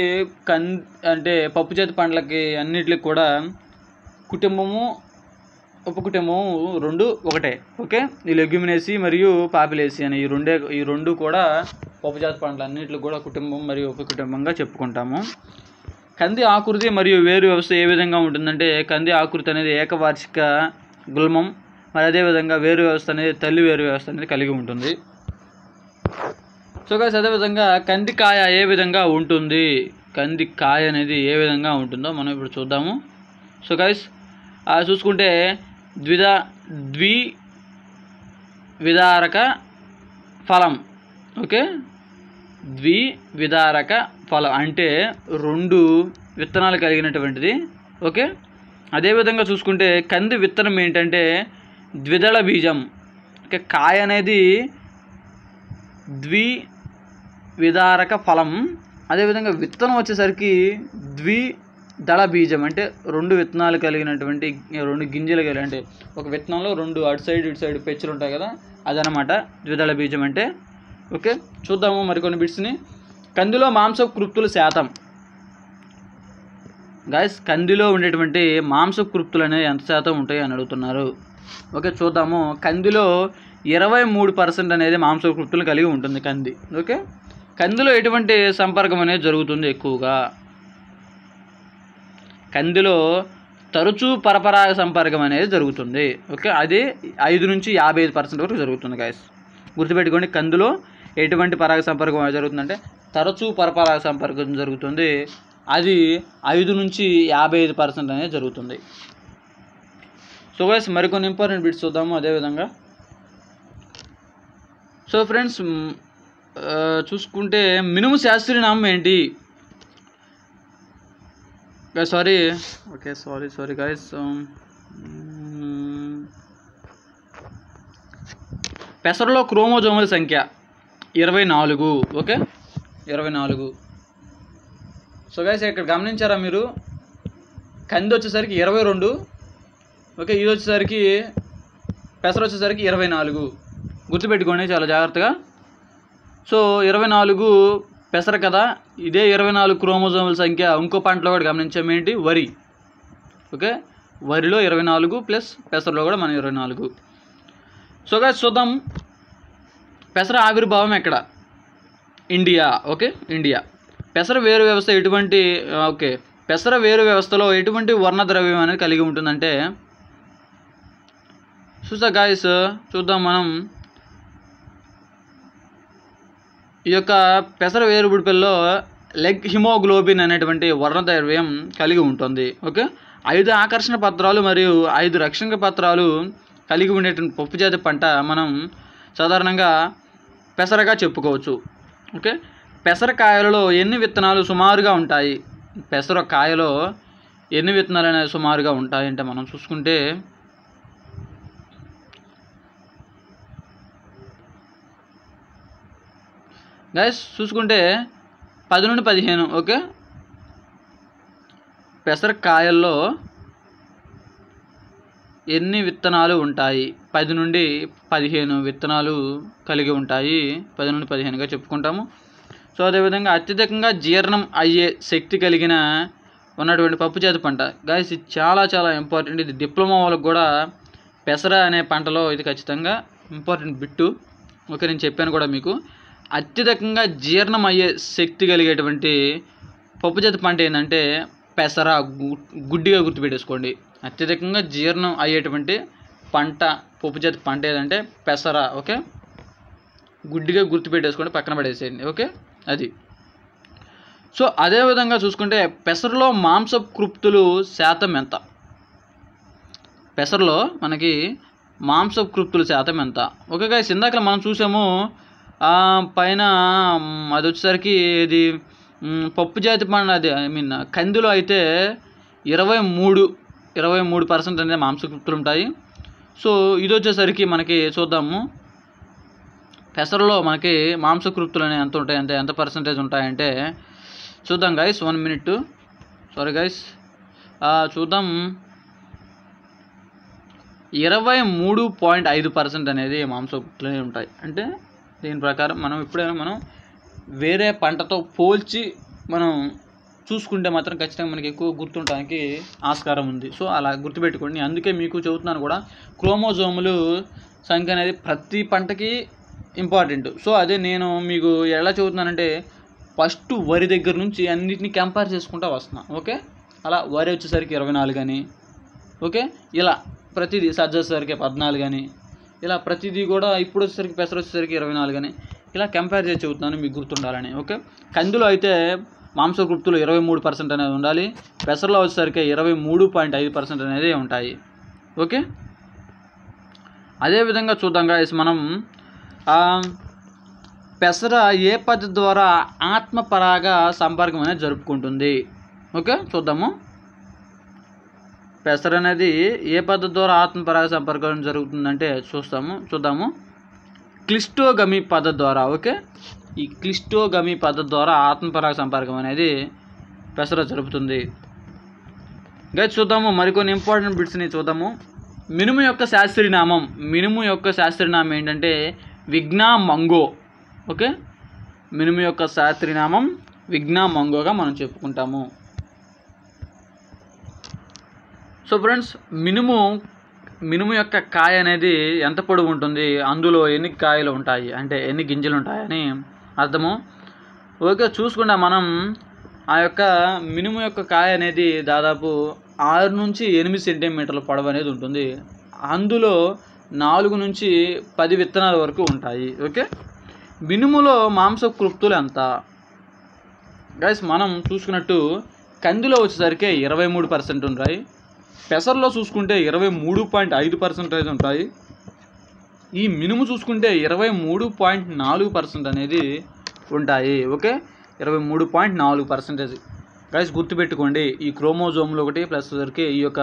అంటే పప్పు చేతి పండ్లకి అన్నిటికి కూడా కుటుంబము ఉపకుటుంబము రెండు ఒకటే. ఓకే, ఈ లెగ్యూమినేసి మరియు పాపిలేసి అని ఈ రెండు కూడా పప్పు చేతి పండ్ల అన్నిటికి కూడా కుటుంబం మరియు ఉపకుటుంబంగా చెప్పుకుంటాము. కంది ఆకృతి మరియు వేరు వ్యవస్థ ఏ విధంగా ఉంటుందంటే కంది ఆకృతి అనేది ఏకవార్షిక గుల్మం, మరి అదేవిధంగా వేరు వ్యవస్థ అనేది తల్లి వేరు వ్యవస్థ అనేది కలిగి ఉంటుంది. సో గైస్ అదేవిధంగా కంది కాయ ఏ విధంగా ఉంటుంది? కంది కాయ అనేది ఏ విధంగా ఉంటుందో మనం ఇప్పుడు చూద్దాము. సో గైస్ చూసుకుంటే ద్వివిధారక ఫలం. ఓకే, ద్వివిధారక ఫలం అంటే 2 విత్తనాలు కలిగినటువంటిది. ఓకే, అదేవిధంగా చూసుకుంటే కంది విత్తనం ఏంటంటే ద్విదళ బీజం. ఓకే, కాయ అనేది ద్వివిధారక ఫలం, అదేవిధంగా విత్తనం వచ్చేసరికి ద్విదళ బీజం అంటే 2 విత్తనాలు కలిగినటువంటి 2 గింజలు కలిగి, అంటే ఒక విత్తనంలో 2 అటు సైడ్ ఇటు సైడ్ పెచ్చులు ఉంటాయి కదా, అదనమాట ద్విదళ బీజం అంటే. ఓకే, చూద్దాము మరికొన్ని బిట్స్ని. కందిలో మాంసకృప్తుల శాతం. గాయస్ కందిలో ఉండేటువంటి మాంసకృప్తులు అనేవి ఎంత శాతం ఉంటాయి అని అడుగుతున్నారు. ఓకే చూద్దాము. కందిలో 23% అనేది మాంసకృప్తులు కలిగి ఉంటుంది కంది. ఓకే, కందిలో ఎటువంటి సంపర్కం అనేది జరుగుతుంది ఎక్కువగా? కందిలో తరచూ పరపరాగ సంపర్కం అనేది జరుగుతుంది. ఓకే, అది 5 నుంచి 55% వరకు జరుగుతుంది గాయస్, గుర్తుపెట్టుకోండి. కందిలో ఎటువంటి పరాగ సంపర్కం జరుగుతుందంటే తరచూ పరపరాగ సంపర్కం జరుగుతుంది, అది 5 నుంచి 55% అనేది జరుగుతుంది. సో గైస్ మరికొన్ని ఇంపార్టెంట్ బిట్స్ చూద్దాము అదేవిధంగా. సో ఫ్రెండ్స్ చూసుకుంటే మినుము శాస్త్రీయనామం ఏంటి? సారీ గైస్, పెసరలో క్రోమోజోముల సంఖ్య 24. ఓకే 24. సో గైస్ ఇక్కడ గమనించారా మీరు? కంది వచ్చేసరికి 22. ఓకే, ఇది వచ్చేసరికి పెసర వచ్చేసరికి 24. గుర్తుపెట్టుకోండి చాలా జాగ్రత్తగా. సో 24 పెసర కదా, ఇదే 24 క్రోమోజోముల సంఖ్య ఇంకో పంటలో కూడా గమనించాము ఏంటి? వరి. ఓకే, వరిలో 24 ప్లస్ పెసరలో కూడా మనం 24. సో గైస్ చూద్దాం, పెసర ఆవిర్భావం ఎక్కడ? ఇండియా. Okay, India. పెసర వేరు వ్యవస్థ ఎటువంటి పెసర వేరు వ్యవస్థలో ఎటువంటి వర్ణద్రవ్యం అనేది కలిగి ఉంటుందంటే గాయస్ చూద్దాం మనం. ఈ యొక్క పెసర వేరుబుడిపిల్లో లెగ్ హిమోగ్లోబిన్ అనేటువంటి వర్ణద్రవ్యం కలిగి ఉంటుంది. ఓకే, 5 ఆకర్షణ పత్రాలు మరియు 5 రక్షణ పత్రాలు కలిగి ఉండేటువంటి పప్పు జాతి పంట మనం సాధారణంగా పెసరగా చెప్పుకోవచ్చు. ఓకే, పెసర కాయలలో ఎన్ని విత్తనాలు సుమారుగా ఉంటాయి? పెసర కాయలో ఎన్ని విత్తనాలు అనేవి సుమారుగా ఉంటాయి అంటే మనం చూసుకుంటే గైస్ చూసుకుంటే 10 నుండి 15. ఓకే, పెసర కాయల్లో ఎన్ని విత్తనాలు ఉంటాయి? 10 నుండి 15 విత్తనాలు కలిగి ఉంటాయి. 10 నుండి 15గా చెప్పుకుంటాము. సో అదేవిధంగా అత్యధికంగా జీర్ణం అయ్యే శక్తి కలిగిన ఉన్నటువంటి పప్పుజాతి పంట. గాయస్ ఇది చాలా చాలా ఇంపార్టెంట్. ఇది డిప్లొమా వాళ్ళకి కూడా పెసర అనే పంటలో ఇది ఖచ్చితంగా ఇంపార్టెంట్ బిట్టు. ఓకే, నేను చెప్పాను కూడా మీకు. అత్యధికంగా జీర్ణం అయ్యే శక్తి కలిగేటువంటి పప్పుజాతి పంట ఏంటంటే పెసర. గుడ్డిగా గుర్తుపెట్టేసుకోండి. అత్యధికంగా జీర్ణం అయ్యేటువంటి పంట పప్పుజాతి పంట ఏదంటే పెసర. ఓకే, గుడ్డిగా గుర్తుపెట్టేసుకోండి, పక్కన పడేసేయండి. ఓకే, అది. సో అదేవిధంగా చూసుకుంటే పెసరలో మాంసకృప్తులు శాతం ఎంత? పెసరలో మనకి మాంసకృప్తుల శాతం ఎంత? ఓకే గాయ్స్, ఇందాక మనం చూసాము పైన అది వచ్చేసరికి ఇది పప్పు జాతి పండు, అది కందిలో అయితే 23% అనేది మాంసకృప్తులు ఉంటాయి. సో ఇది వచ్చేసరికి మనకి చూద్దాము పెసరలో మనకి మాంసకృప్తులు అనేవి ఎంత ఉంటాయి, ఎంత పర్సంటేజ్ ఉంటాయంటే చూద్దాం గాయస్. 1 minute. సారీ గాయస్, చూద్దాం. 23.5% అనేది మాంసకృప్తులు అనేవి ఉంటాయి. అంటే దీని ప్రకారం మనం ఎప్పుడైనా వేరే పంటతో పోల్చి మనం చూసుకుంటే మాత్రం ఖచ్చితంగా మనకి ఎక్కువ గుర్తుండడానికి ఆస్కారం ఉంది. సో అలా గుర్తుపెట్టుకోండి. అందుకే మీకు చెబుతున్నాను కూడా, క్రోమోజోములు సంఖ్య అనేది ప్రతి పంటకి ఇంపార్టెంట్. సో అదే నేను మీకు ఎలా చెబుతున్నానంటే ఫస్ట్ వరి దగ్గర నుంచి అన్నిటిని కంపేర్ చేసుకుంటూ వస్తున్నా. ఓకే, అలా వరి వచ్చేసరికి 24 అని, ఓకే, ఇలా ప్రతిదీ సజ్జ వచ్చేసరికి 14 అని, ఇలా ప్రతిదీ కూడా ఇప్పుడు వచ్చేసరికి పెసర వచ్చేసరికి 24 అని, ఇలా కంపేర్ చేసి చెబుతున్నాను మీకు గుర్తుండాలని. ఓకే, కందిలో అయితే మాంసకృప్తులు 23% అనేది ఉండాలి. పెసరలో వచ్చేసరికి 23.5% అనేది ఉంటాయి. ఓకే, అదేవిధంగా చూద్దాం గాయస్, మనం పెసర ఏ పద్ధతి ద్వారా ఆత్మపరాగ సంపర్కం అనేది జరుపుకుంటుంది? ఓకే, చూద్దాము. పెసర అనేది ఏ పద్ధతి ద్వారా ఆత్మపరాగ సంపర్కం జరుగుతుందంటే చూద్దాము. క్లిస్టోగమీ పద్ధతి ద్వారా. ఓకే, ఈ క్లిస్టోగమీ పద్ధతి ద్వారా ఆత్మపరాగ సంపర్కం అనేది పెసర జరుపుతుంది. గైస్ చూద్దాము మరికొన్ని ఇంపార్టెంట్ బిట్స్ని చూద్దాము. మినుము యొక్క శాస్త్రీయనామం ఏంటంటే విగ్నా మంగో. ఓకే, మినుము యొక్క శాస్త్రీయనామం విగ్నా మంగోగా మనం చెప్పుకుంటాము. సో ఫ్రెండ్స్, మినుము యొక్క కాయ అనేది ఎంత పొడవు ఉంటుంది, అందులో ఎన్ని కాయలు ఉంటాయి అంటే ఎన్ని గింజలు ఉంటాయని అర్థము. ఓకే, చూసుకుంటే మనం ఆ యొక్క మినుము యొక్క కాయ అనేది దాదాపు 6 నుంచి 8 సెంటీమీటర్ల పొడవు అనేది ఉంటుంది. అందులో 4 నుంచి 10 విత్తనాల వరకు ఉంటాయి. ఓకే, మినుములో మాంసకృప్తులు ఎంత? గైస్ మనం చూసుకున్నట్టు కందిలో వచ్చేసరికి 23% ఉంటాయి. పెసర్లో చూసుకుంటే 23.5% ఉంటాయి. ఈ మినుము చూసుకుంటే 23.4% అనేది ఉంటాయి. ఓకే, 23.4%. గైస్ గుర్తుపెట్టుకోండి, ఈ క్రోమోజోమ్లు ఒకటి ప్లస్ వచ్చరికి ఈ యొక్క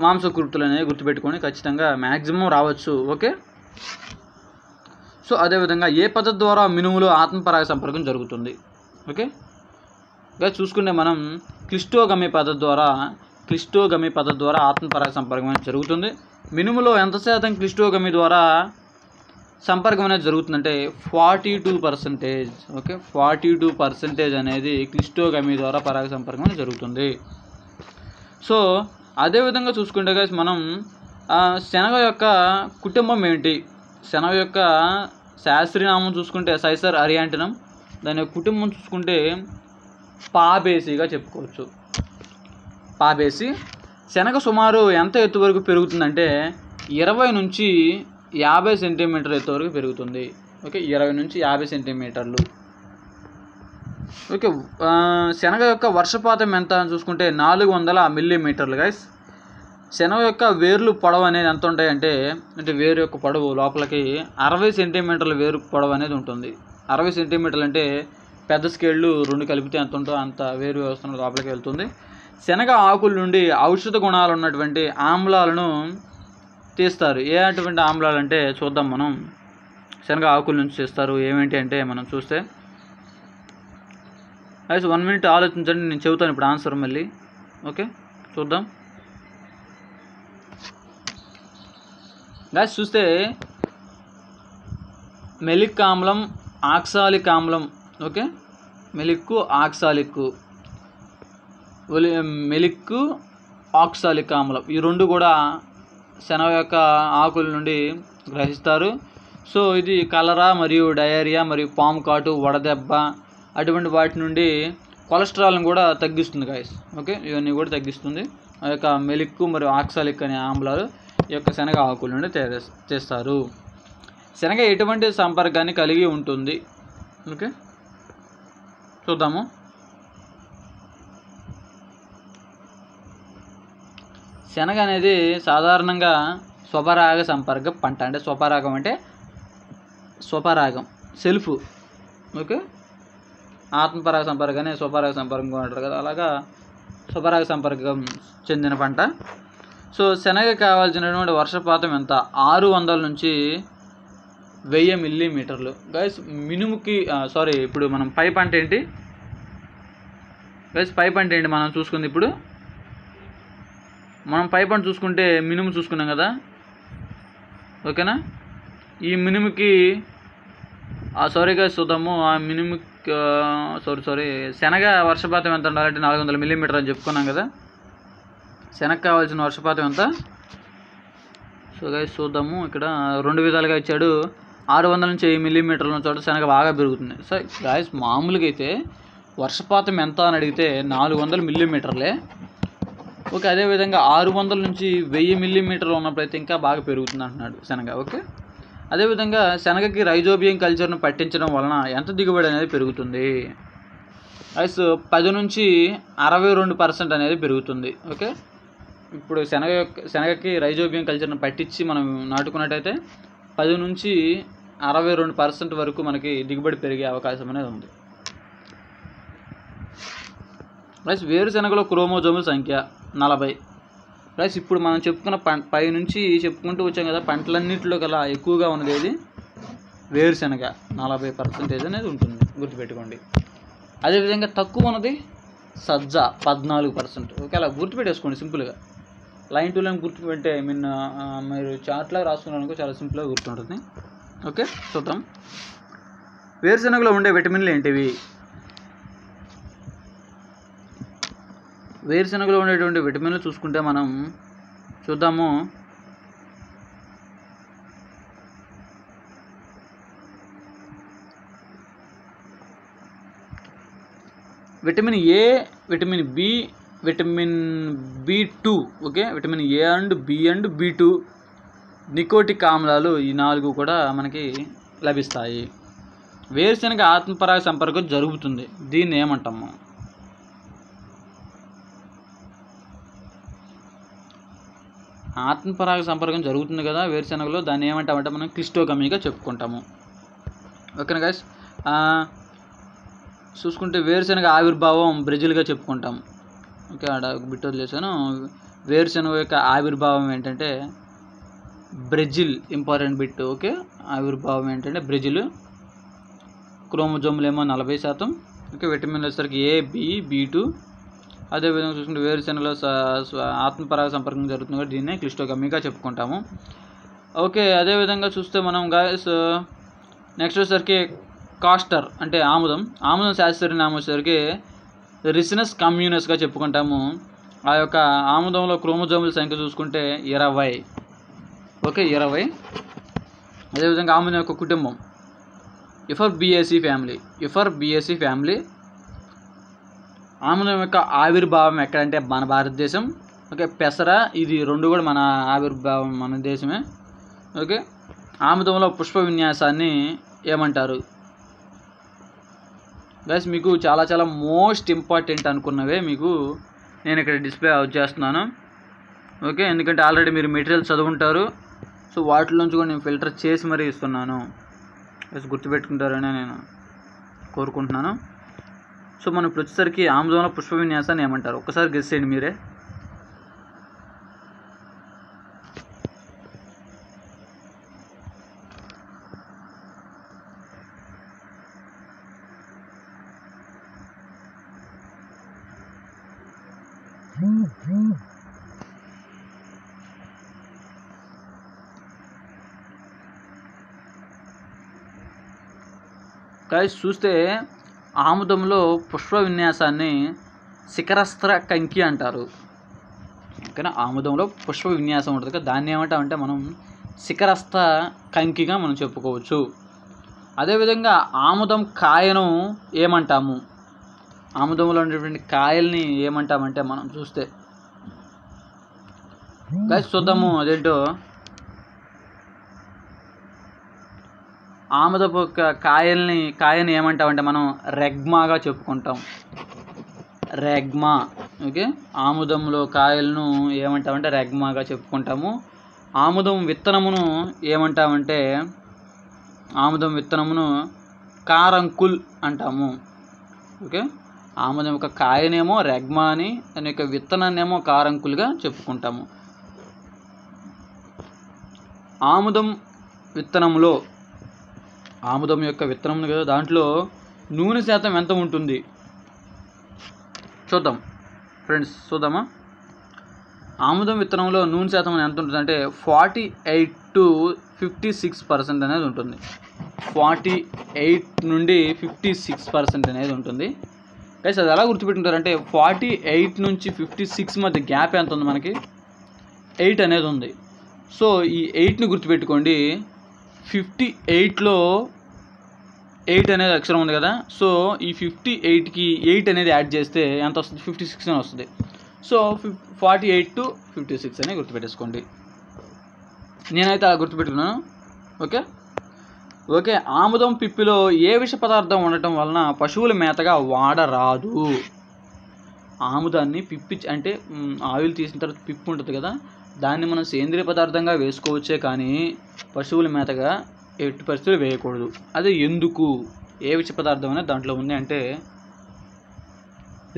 మాంసకృప్తులు అనేవి గుర్తుపెట్టుకోండి, ఖచ్చితంగా మ్యాక్సిమం రావచ్చు. ఓకే, సో అదేవిధంగా ఏ పద్ధతి ద్వారా మినుములో ఆత్మపరాగ సంపర్కం జరుగుతుంది? ఓకే గైస్ చూసుకుంటే మనం క్లిస్టోగమీ పద్ధతి ద్వారా ఆత్మపరాగ సంపర్కం అనేది జరుగుతుంది. మినుములో ఎంత శాతం క్లిస్టోగమీ ద్వారా సంపర్కం అనేది జరుగుతుందంటే 42%. ఓకే, 42% అనేది క్లిస్టోగమీ ద్వారా పరాగ సంపర్కం అనేది జరుగుతుంది. సో అదేవిధంగా చూసుకుంటే గైస్ మనం శనగ యొక్క కుటుంబం ఏంటి? శనగ యొక్క శాస్త్రీయనామం చూసుకుంటే సైసర్ అరియాంటినం. దాని యొక్క కుటుంబం చూసుకుంటే పాబేసిగా చెప్పుకోవచ్చు. పాబేసి. శనగ సుమారు ఎంత ఎత్తు వరకు పెరుగుతుందంటే 20 నుంచి 50 సెంటీమీటర్ల ఎత్తు వరకు పెరుగుతుంది. ఓకే, 20 నుంచి 50 సెంటీమీటర్లు. ఓకే, శనగ యొక్క వర్షపాతం ఎంత అని చూసుకుంటే 400 మిల్లీమీటర్లు. గైస్ శనగ యొక్క వేర్లు పొడవు అనేది ఎంత ఉంటాయంటే వేరు యొక్క పొడవు లోపలికి 60 సెంటీమీటర్ల వేరు పొడవు అనేది ఉంటుంది. 60 సెంటీమీటర్లు అంటే పెద్ద స్కేళ్ళు 2 కలిపితే ఎంత ఉంటుందో అంత వేరు వ్యవస్థ లోపలికి వెళ్తుంది. శనగ ఆకుల నుండి ఔషధ గుణాలు ఉన్నటువంటి ఆమ్లాలను తీస్తారు. ఏ అటువంటి ఆమ్లాలు అంటే చూద్దాం. మనం శనగ ఆకుల నుంచి తీస్తారు. ఏమేంటి అంటే మనం చూస్తే 1 minute ఆలోచించండి, నేను చెబుతాను ఇప్పుడు ఆన్సర్ మళ్ళీ. ఓకే చూద్దాం. గాయస్ చూస్తే మెలిక్ ఆమ్లం, ఆక్సాలిక్ ఆమ్లం, ఓకే, మెలిక్కు ఆక్సాలిక్కు, మెలిక్కు ఆక్సాలిక్ ఆమ్లం ఈ రెండు కూడా శనగ యొక్క ఆకుల నుండి గ్రహిస్తారు. సో ఇది కలరా మరియు డయేరియా మరియు పాము కాటు, వడదెబ్బ అటువంటి వాటి నుండి కొలెస్ట్రాల్ని కూడా తగ్గిస్తుంది గాయస్. ఓకే, ఇవన్నీ కూడా తగ్గిస్తుంది. ఆ యొక్క మెలిక్కు మరియు ఆక్సాలిక్ అనే ఆమ్లాలు ఈ యొక్క శనగ ఆకుల నుండి చేస్తారు. శనగ ఎటువంటి సంపర్కాన్ని కలిగి ఉంటుంది? ఓకే, చూద్దాము. శనగ అనేది సాధారణంగా స్వపరాగ సంపర్క పంట. అంటే స్వపరాగం అంటే స్వపరాగం, సెల్ఫ్. ఓకే, ఆత్మపరాగ సంపర్కాన్ని స్వపరాగ సంపర్కం అంటారు కదా, అలాగా స్వపరాగ సంపర్కం చెందిన పంట. సో శనగ కావాల్సినటువంటి వర్షపాతం ఎంత? 600 నుంచి 1000 మిల్లీమీటర్లు. గైస్ మినుముకి ఇప్పుడు మనం పై పంట ఏంటి గైస్, పై పంట ఏంటి మనం చూసుకుంది ఇప్పుడు? మనం పై పంట చూసుకుంటే మినుము చూసుకున్నాం కదా, ఓకేనా. ఈ మినుముకి గైస్ చూద్దాము. ఆ మినుముకి శనగ వర్షపాతం ఎంత ఉండాలంటే 400 మిల్లీమీటర్ అని చెప్పుకున్నాం కదా. శనగ కావాల్సిన వర్షపాతం ఎంత? సో గైస్ చూద్దాము. ఇక్కడ 2 విధాలుగా ఇచ్చాడు. 600 నుంచి 1000 మిల్లీమీటర్ల చోట శనగ బాగా పెరుగుతుంది. సో గైస్ మామూలుగా అయితే వర్షపాతం ఎంత అని అడిగితే 400 మిల్లీమీటర్లే. ఓకే, అదేవిధంగా 600 నుంచి 1000 మిల్లీమీటర్లు ఉన్నప్పుడైతే ఇంకా బాగా పెరుగుతుంది అంటున్నాడు శనగ. ఓకే, అదేవిధంగా శనగకి రైజోబియం కల్చర్ను పట్టించడం వలన ఎంత దిగుబడి అనేది పెరుగుతుంది? గైస్ 10 నుంచి 62% అనేది పెరుగుతుంది. ఓకే, ఇప్పుడు శనగకి రైజోబియం కల్చర్ను పట్టించి మనం నాటుకున్నట్టయితే 10 నుంచి 62% వరకు మనకి దిగుబడి పెరిగే అవకాశం అనేది ఉంది. రైస్ వేరుశనగలో క్రోమోజోముల సంఖ్య 40. రైస్ ఇప్పుడు మనం చెప్పుకున్న పై నుంచి చెప్పుకుంటూ వచ్చాం కదా, పంటలన్నింటిలో కల్లా ఎక్కువగా ఉన్నది ఏది? వేరుశనగ. 40% అనేది ఉంటుంది, గుర్తుపెట్టుకోండి. అదేవిధంగా తక్కువ ఉన్నది సజ్జ 14%. ఓకే, అలా గుర్తుపెట్టేసుకోండి సింపుల్గా. లైన్ టు లైన్ గుర్తుపెట్టే మీరు చార్ట్లో రాసుకున్నారనుకో చాలా సింపుల్గా గుర్తుంటుంది. ఓకే, చూద్దాం. వేరుశనగలో ఉండే విటమిన్లు ఏంటివి? వేరుశనగలో ఉండేటువంటి విటమిన్లు చూసుకుంటే మనం చూద్దాము. Vitamin A, vitamin B, vitamin B2. Okay, vitamin A and B and B2, nicotinic ఆమ్లాలు ఈ 4 కూడా మనకి లభిస్తాయి. వేరుశనగ ఆత్మపరాగ సంపర్కం జరుగుతుంది, దీన్ని ఏమంటాము? ఆత్మపరాగ సంపర్కం జరుగుతుంది కదా వేరుశనగలో, దాన్ని ఏమంటామంటే మనం క్లిస్టోగమీగా చెప్పుకుంటాము. ఓకేనా గైస్. చూసుకుంటే వేరుశనగ ఆవిర్భావం బ్రెజిల్గా చెప్పుకుంటాం. ఓకే, ఆడ బిట్ వదిలేసాను. వేరుశనగ యొక్క ఆవిర్భావం ఏంటంటే బ్రెజిల్, ఇంపార్టెంట్ బిట్. ఓకే, ఆవిర్భావం ఏంటంటే బ్రెజిల్. క్రోమోజోములు ఏమో 40%. ఓకే, విటమిన్లు వచ్చేసరికి ఏ, బి, B2. అదేవిధంగా చూసుకుంటే వేరుశనగలో ఆత్మపరాగ సంపర్కం జరుగుతుంది కాబట్టి దీన్నే క్లిస్టోగమీగా చెప్పుకుంటాము. ఓకే, అదేవిధంగా చూస్తే మనం గాయస్ నెక్స్ట్ వచ్చేసరికి కాస్టర్ అంటే ఆముదం. ఆముదం శాస్త్రీయ నామం వచ్చేసరికి రిసినస్ కమ్యూనస్గా చెప్పుకుంటాము. ఆ యొక్క ఆముదంలో క్రోమోజోముల సంఖ్య చూసుకుంటే 20. ఓకే, 20. అదేవిధంగా ఆముదం యొక్క కుటుంబం యుఫర్బియేసి ఫ్యామిలీ. ఆముదం యొక్క ఆవిర్భావం ఎక్కడంటే మన భారతదేశం. ఓకే, పెసర ఇది 2 కూడా మన ఆవిర్భావం మన దేశమే. ఓకే, ఆముదంలో పుష్ప విన్యాసాన్ని ఏమంటారు? గైస్ మీకు చాలా చాలా మోస్ట్ ఇంపార్టెంట్ అనుకున్నవే మీకు నేను ఇక్కడ డిస్ప్లే అవుట్ చేస్తున్నాను. ఓకే, ఎందుకంటే ఆల్రెడీ మీరు మెటీరియల్ చదువుంటారు. సో వాటిలోంచి కూడా నేను ఫిల్టర్ చేసి మరీ ఇస్తున్నాను. గైస్ గుర్తుపెట్టుకుంటారని నేను కోరుకుంటున్నాను. సో మనం ఇప్పుడు వచ్చేసరికి ఆముదంలో పుష్ప విన్యాసాన్ని ఏమంటారు? ఒక్కసారి గెస్ చేయండి మీరే. గైస్ చూస్తే ఆముదంలో పుష్ప విన్యాసాన్ని శిఖరస్త్ర కంకి అంటారు. ఓకేనా, ఆముదంలో పుష్ప విన్యాసం ఉంటుంది కదా, దాన్ని ఏమంటామంటే మనం శిఖరస్థ కంకిగా మనం చెప్పుకోవచ్చు. అదేవిధంగా ఆముదం కాయను ఏమంటాము, ఆముదంలో ఉన్నటువంటి కాయల్ని ఏమంటామంటే మనం చూస్తే గైస్ చూద్దాము అదేంటో. ఆముదపు కాయని ఏమంటామంటే మనం రెగ్మాగా చెప్పుకుంటాం. రెగ్మా. ఓకే, ఆముదంలో కాయలను ఏమంటామంటే రెగ్మాగా చెప్పుకుంటాము. ఆముదం విత్తనమును ఏమంటామంటే ఆముదం విత్తనమును కారంకుల్ అంటాము. ఓకే, ఆముదం యొక్క కాయనేమో రెగ్మా అని, దాని యొక్క విత్తనాన్నేమో కారంకుల్గా చెప్పుకుంటాము. ఆముదం విత్తనంలో, ఆముదం యొక్క విత్తనం కదా, దాంట్లో నూనె శాతం ఎంత ఉంటుంది చూద్దాం ఫ్రెండ్స్. చూద్దామా, ఆముదం విత్తనంలో నూనె శాతం ఎంత ఉంటుంది అంటే 48 to 56% అనేది ఉంటుంది. 48 నుండి 56% అనేది ఉంటుంది. గైస్ అది ఎలా గుర్తుపెట్టుకుంటారంటే 48 నుంచి 56 మధ్య గ్యాప్ ఎంత ఉంది మనకి, 8 అనేది ఉంది. సో ఈ 8ని గుర్తుపెట్టుకోండి. 58లో 8 అనేది అక్షరం ఉంది కదా, సో ఈ 58కి 8 అనేది యాడ్ చేస్తే ఎంత వస్తుంది, 56 అని వస్తుంది. సో 48 to 56 అని గుర్తుపెట్టేసుకోండి. నేనైతే అలా గుర్తుపెట్టుకున్నాను. ఓకే ఓకే ఆముదం పిప్పిలో ఏ విష పదార్థం ఉండటం వలన పశువుల మేతగా వాడరాదు. ఆముదాన్ని పిప్పి అంటే ఆయిల్ తీసిన తర్వాత పిప్పి ఉంటుంది కదా, దాన్ని మనం సేంద్రియ పదార్థంగా వేసుకోవచ్చే కానీ పశువుల మేతగా ఎట్టి పరిస్థితులు వేయకూడదు. అదే ఎందుకు, ఏ విష పదార్థం అనేది దాంట్లో ఉంది అంటే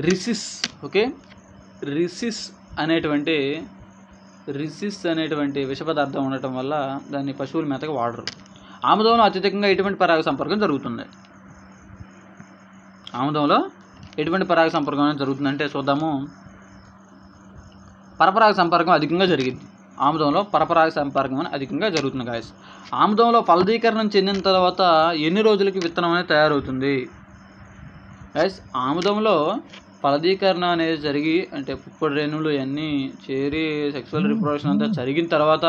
రిసిస్. ఓకే, రిసిస్ అనేటువంటి విష పదార్థం ఉండటం వల్ల దాన్ని పశువుల మేతగా వాడరు. ఆముదంలో అత్యధికంగా ఎటువంటి పరాగ సంపర్కం జరుగుతుంది, ఆముదంలో ఎటువంటి పరాగ సంపర్కం అనేది జరుగుతుందంటే చూద్దాము. పరపరాగ సంపర్కం అధికంగా జరిగింది. ఆముదంలో పరపరాగ సంపర్కం అనేది అధికంగా జరుగుతుంది గాయస్. ఆముదంలో ఫలదీకరణం చెందిన తర్వాత ఎన్ని రోజులకి విత్తనం అనేది తయారవుతుంది గాయస్? ఆముదంలో ఫలదీకరణ అనేది జరిగి అంటే పుప్పొడి రేణువులు ఇవన్నీ చేరి సెక్సువల్ రిప్రొడక్షన్ అంతా జరిగిన తర్వాత,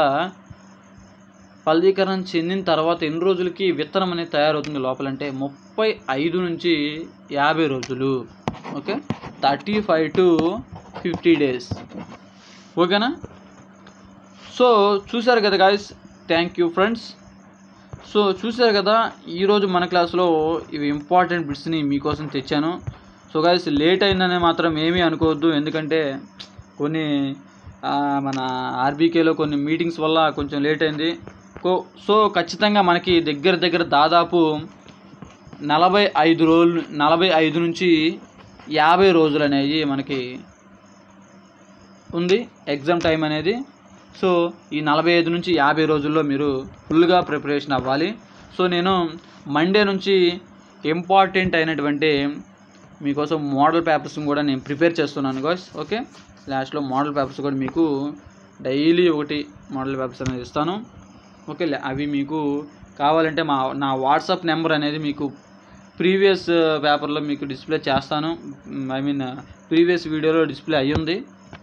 ఫలదీకరణం చెందిన తర్వాత ఎన్ని రోజులకి విత్తనం అనేది తయారవుతుంది లోపలంటే 35 నుంచి 50 రోజులు. Okay, 35 to 50 days. ఓకేనా? సో చూసారు కదా guys, thank you friends. So చూసారు కదా, ఈరోజు మన క్లాస్లో ఇవి ఇంపార్టెంట్ బిట్స్ని మీకోసం తెచ్చాను. సో గాయస్ లేట్ అయిందనే మాత్రం ఏమీ అనుకోవద్దు, ఎందుకంటే కొన్ని మన ఆర్బీకేలో కొన్ని మీటింగ్స్ వల్ల కొంచెం లేట్ అయింది. సో ఖచ్చితంగా మనకి దగ్గర దాదాపు 45 నుంచి 50 రోజులు అనేవి మనకి ఉంది ఎగ్జామ్ టైం అనేది. సో ఈ 45 నుంచి 50 రోజుల్లో మీరు ఫుల్గా ప్రిపరేషన్ అవ్వాలి. సో నేను మండే నుంచి ఇంపార్టెంట్ అయినటువంటి మీకోసం మోడల్ పేపర్స్ని కూడా నేను ప్రిపేర్ చేస్తున్నాను గాయ్స్. ఓకే, లాస్ట్లో మోడల్ పేపర్స్ కూడా మీకు డైలీ ఒకటి మోడల్ పేపర్స్ అనేది ఇస్తాను. ఓకే, అవి మీకు కావాలంటే నా వాట్సాప్ నెంబర్ అనేది మీకు ప్రీవియస్ పేపర్లో మీకు డిస్ప్లే చేస్తాను. ప్రీవియస్ వీడియోలో డిస్ప్లే అయ్యింది,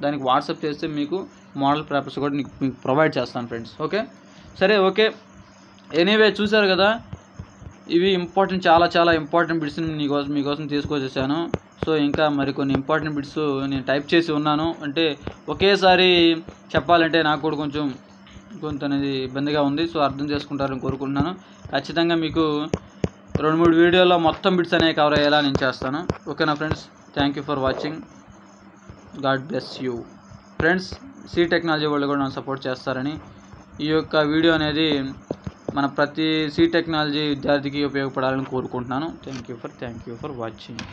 దానికి వాట్సాప్ చేస్తే మీకు మోడల్ పేపర్స్ కూడా మీకు ప్రొవైడ్ చేస్తాను ఫ్రెండ్స్. ఓకే సరే, ఓకే ఎనీవే చూసారు కదా, ఇవి చాలా ఇంపార్టెంట్ బిట్స్ని మీకోసం తీసుకొచ్చేసాను. సో ఇంకా మరికొన్ని ఇంపార్టెంట్ బిట్స్ నేను టైప్ చేసి ఉన్నాను. అంటే ఒకేసారి చెప్పాలంటే నాకు కూడా కొంచెం అనేది ఇబ్బందిగా ఉంది. సో అర్థం చేసుకుంటారని కోరుకుంటున్నాను. ఖచ్చితంగా మీకు 2-3 వీడియోలో మొత్తం బిట్స్ అనేవి కవర్ అయ్యేలా నేను చేస్తాను. ఓకేనా friends, thank you for watching. God bless you friends. C technology వాళ్ళు కూడా నన్ను సపోర్ట్ చేస్తారని ఈ యొక్క వీడియో అనేది మన ప్రతి సి టెక్నాలజీ విద్యార్థికి ఉపయోగపడాలని కోరుకుంటున్నాను. Thank you for watching.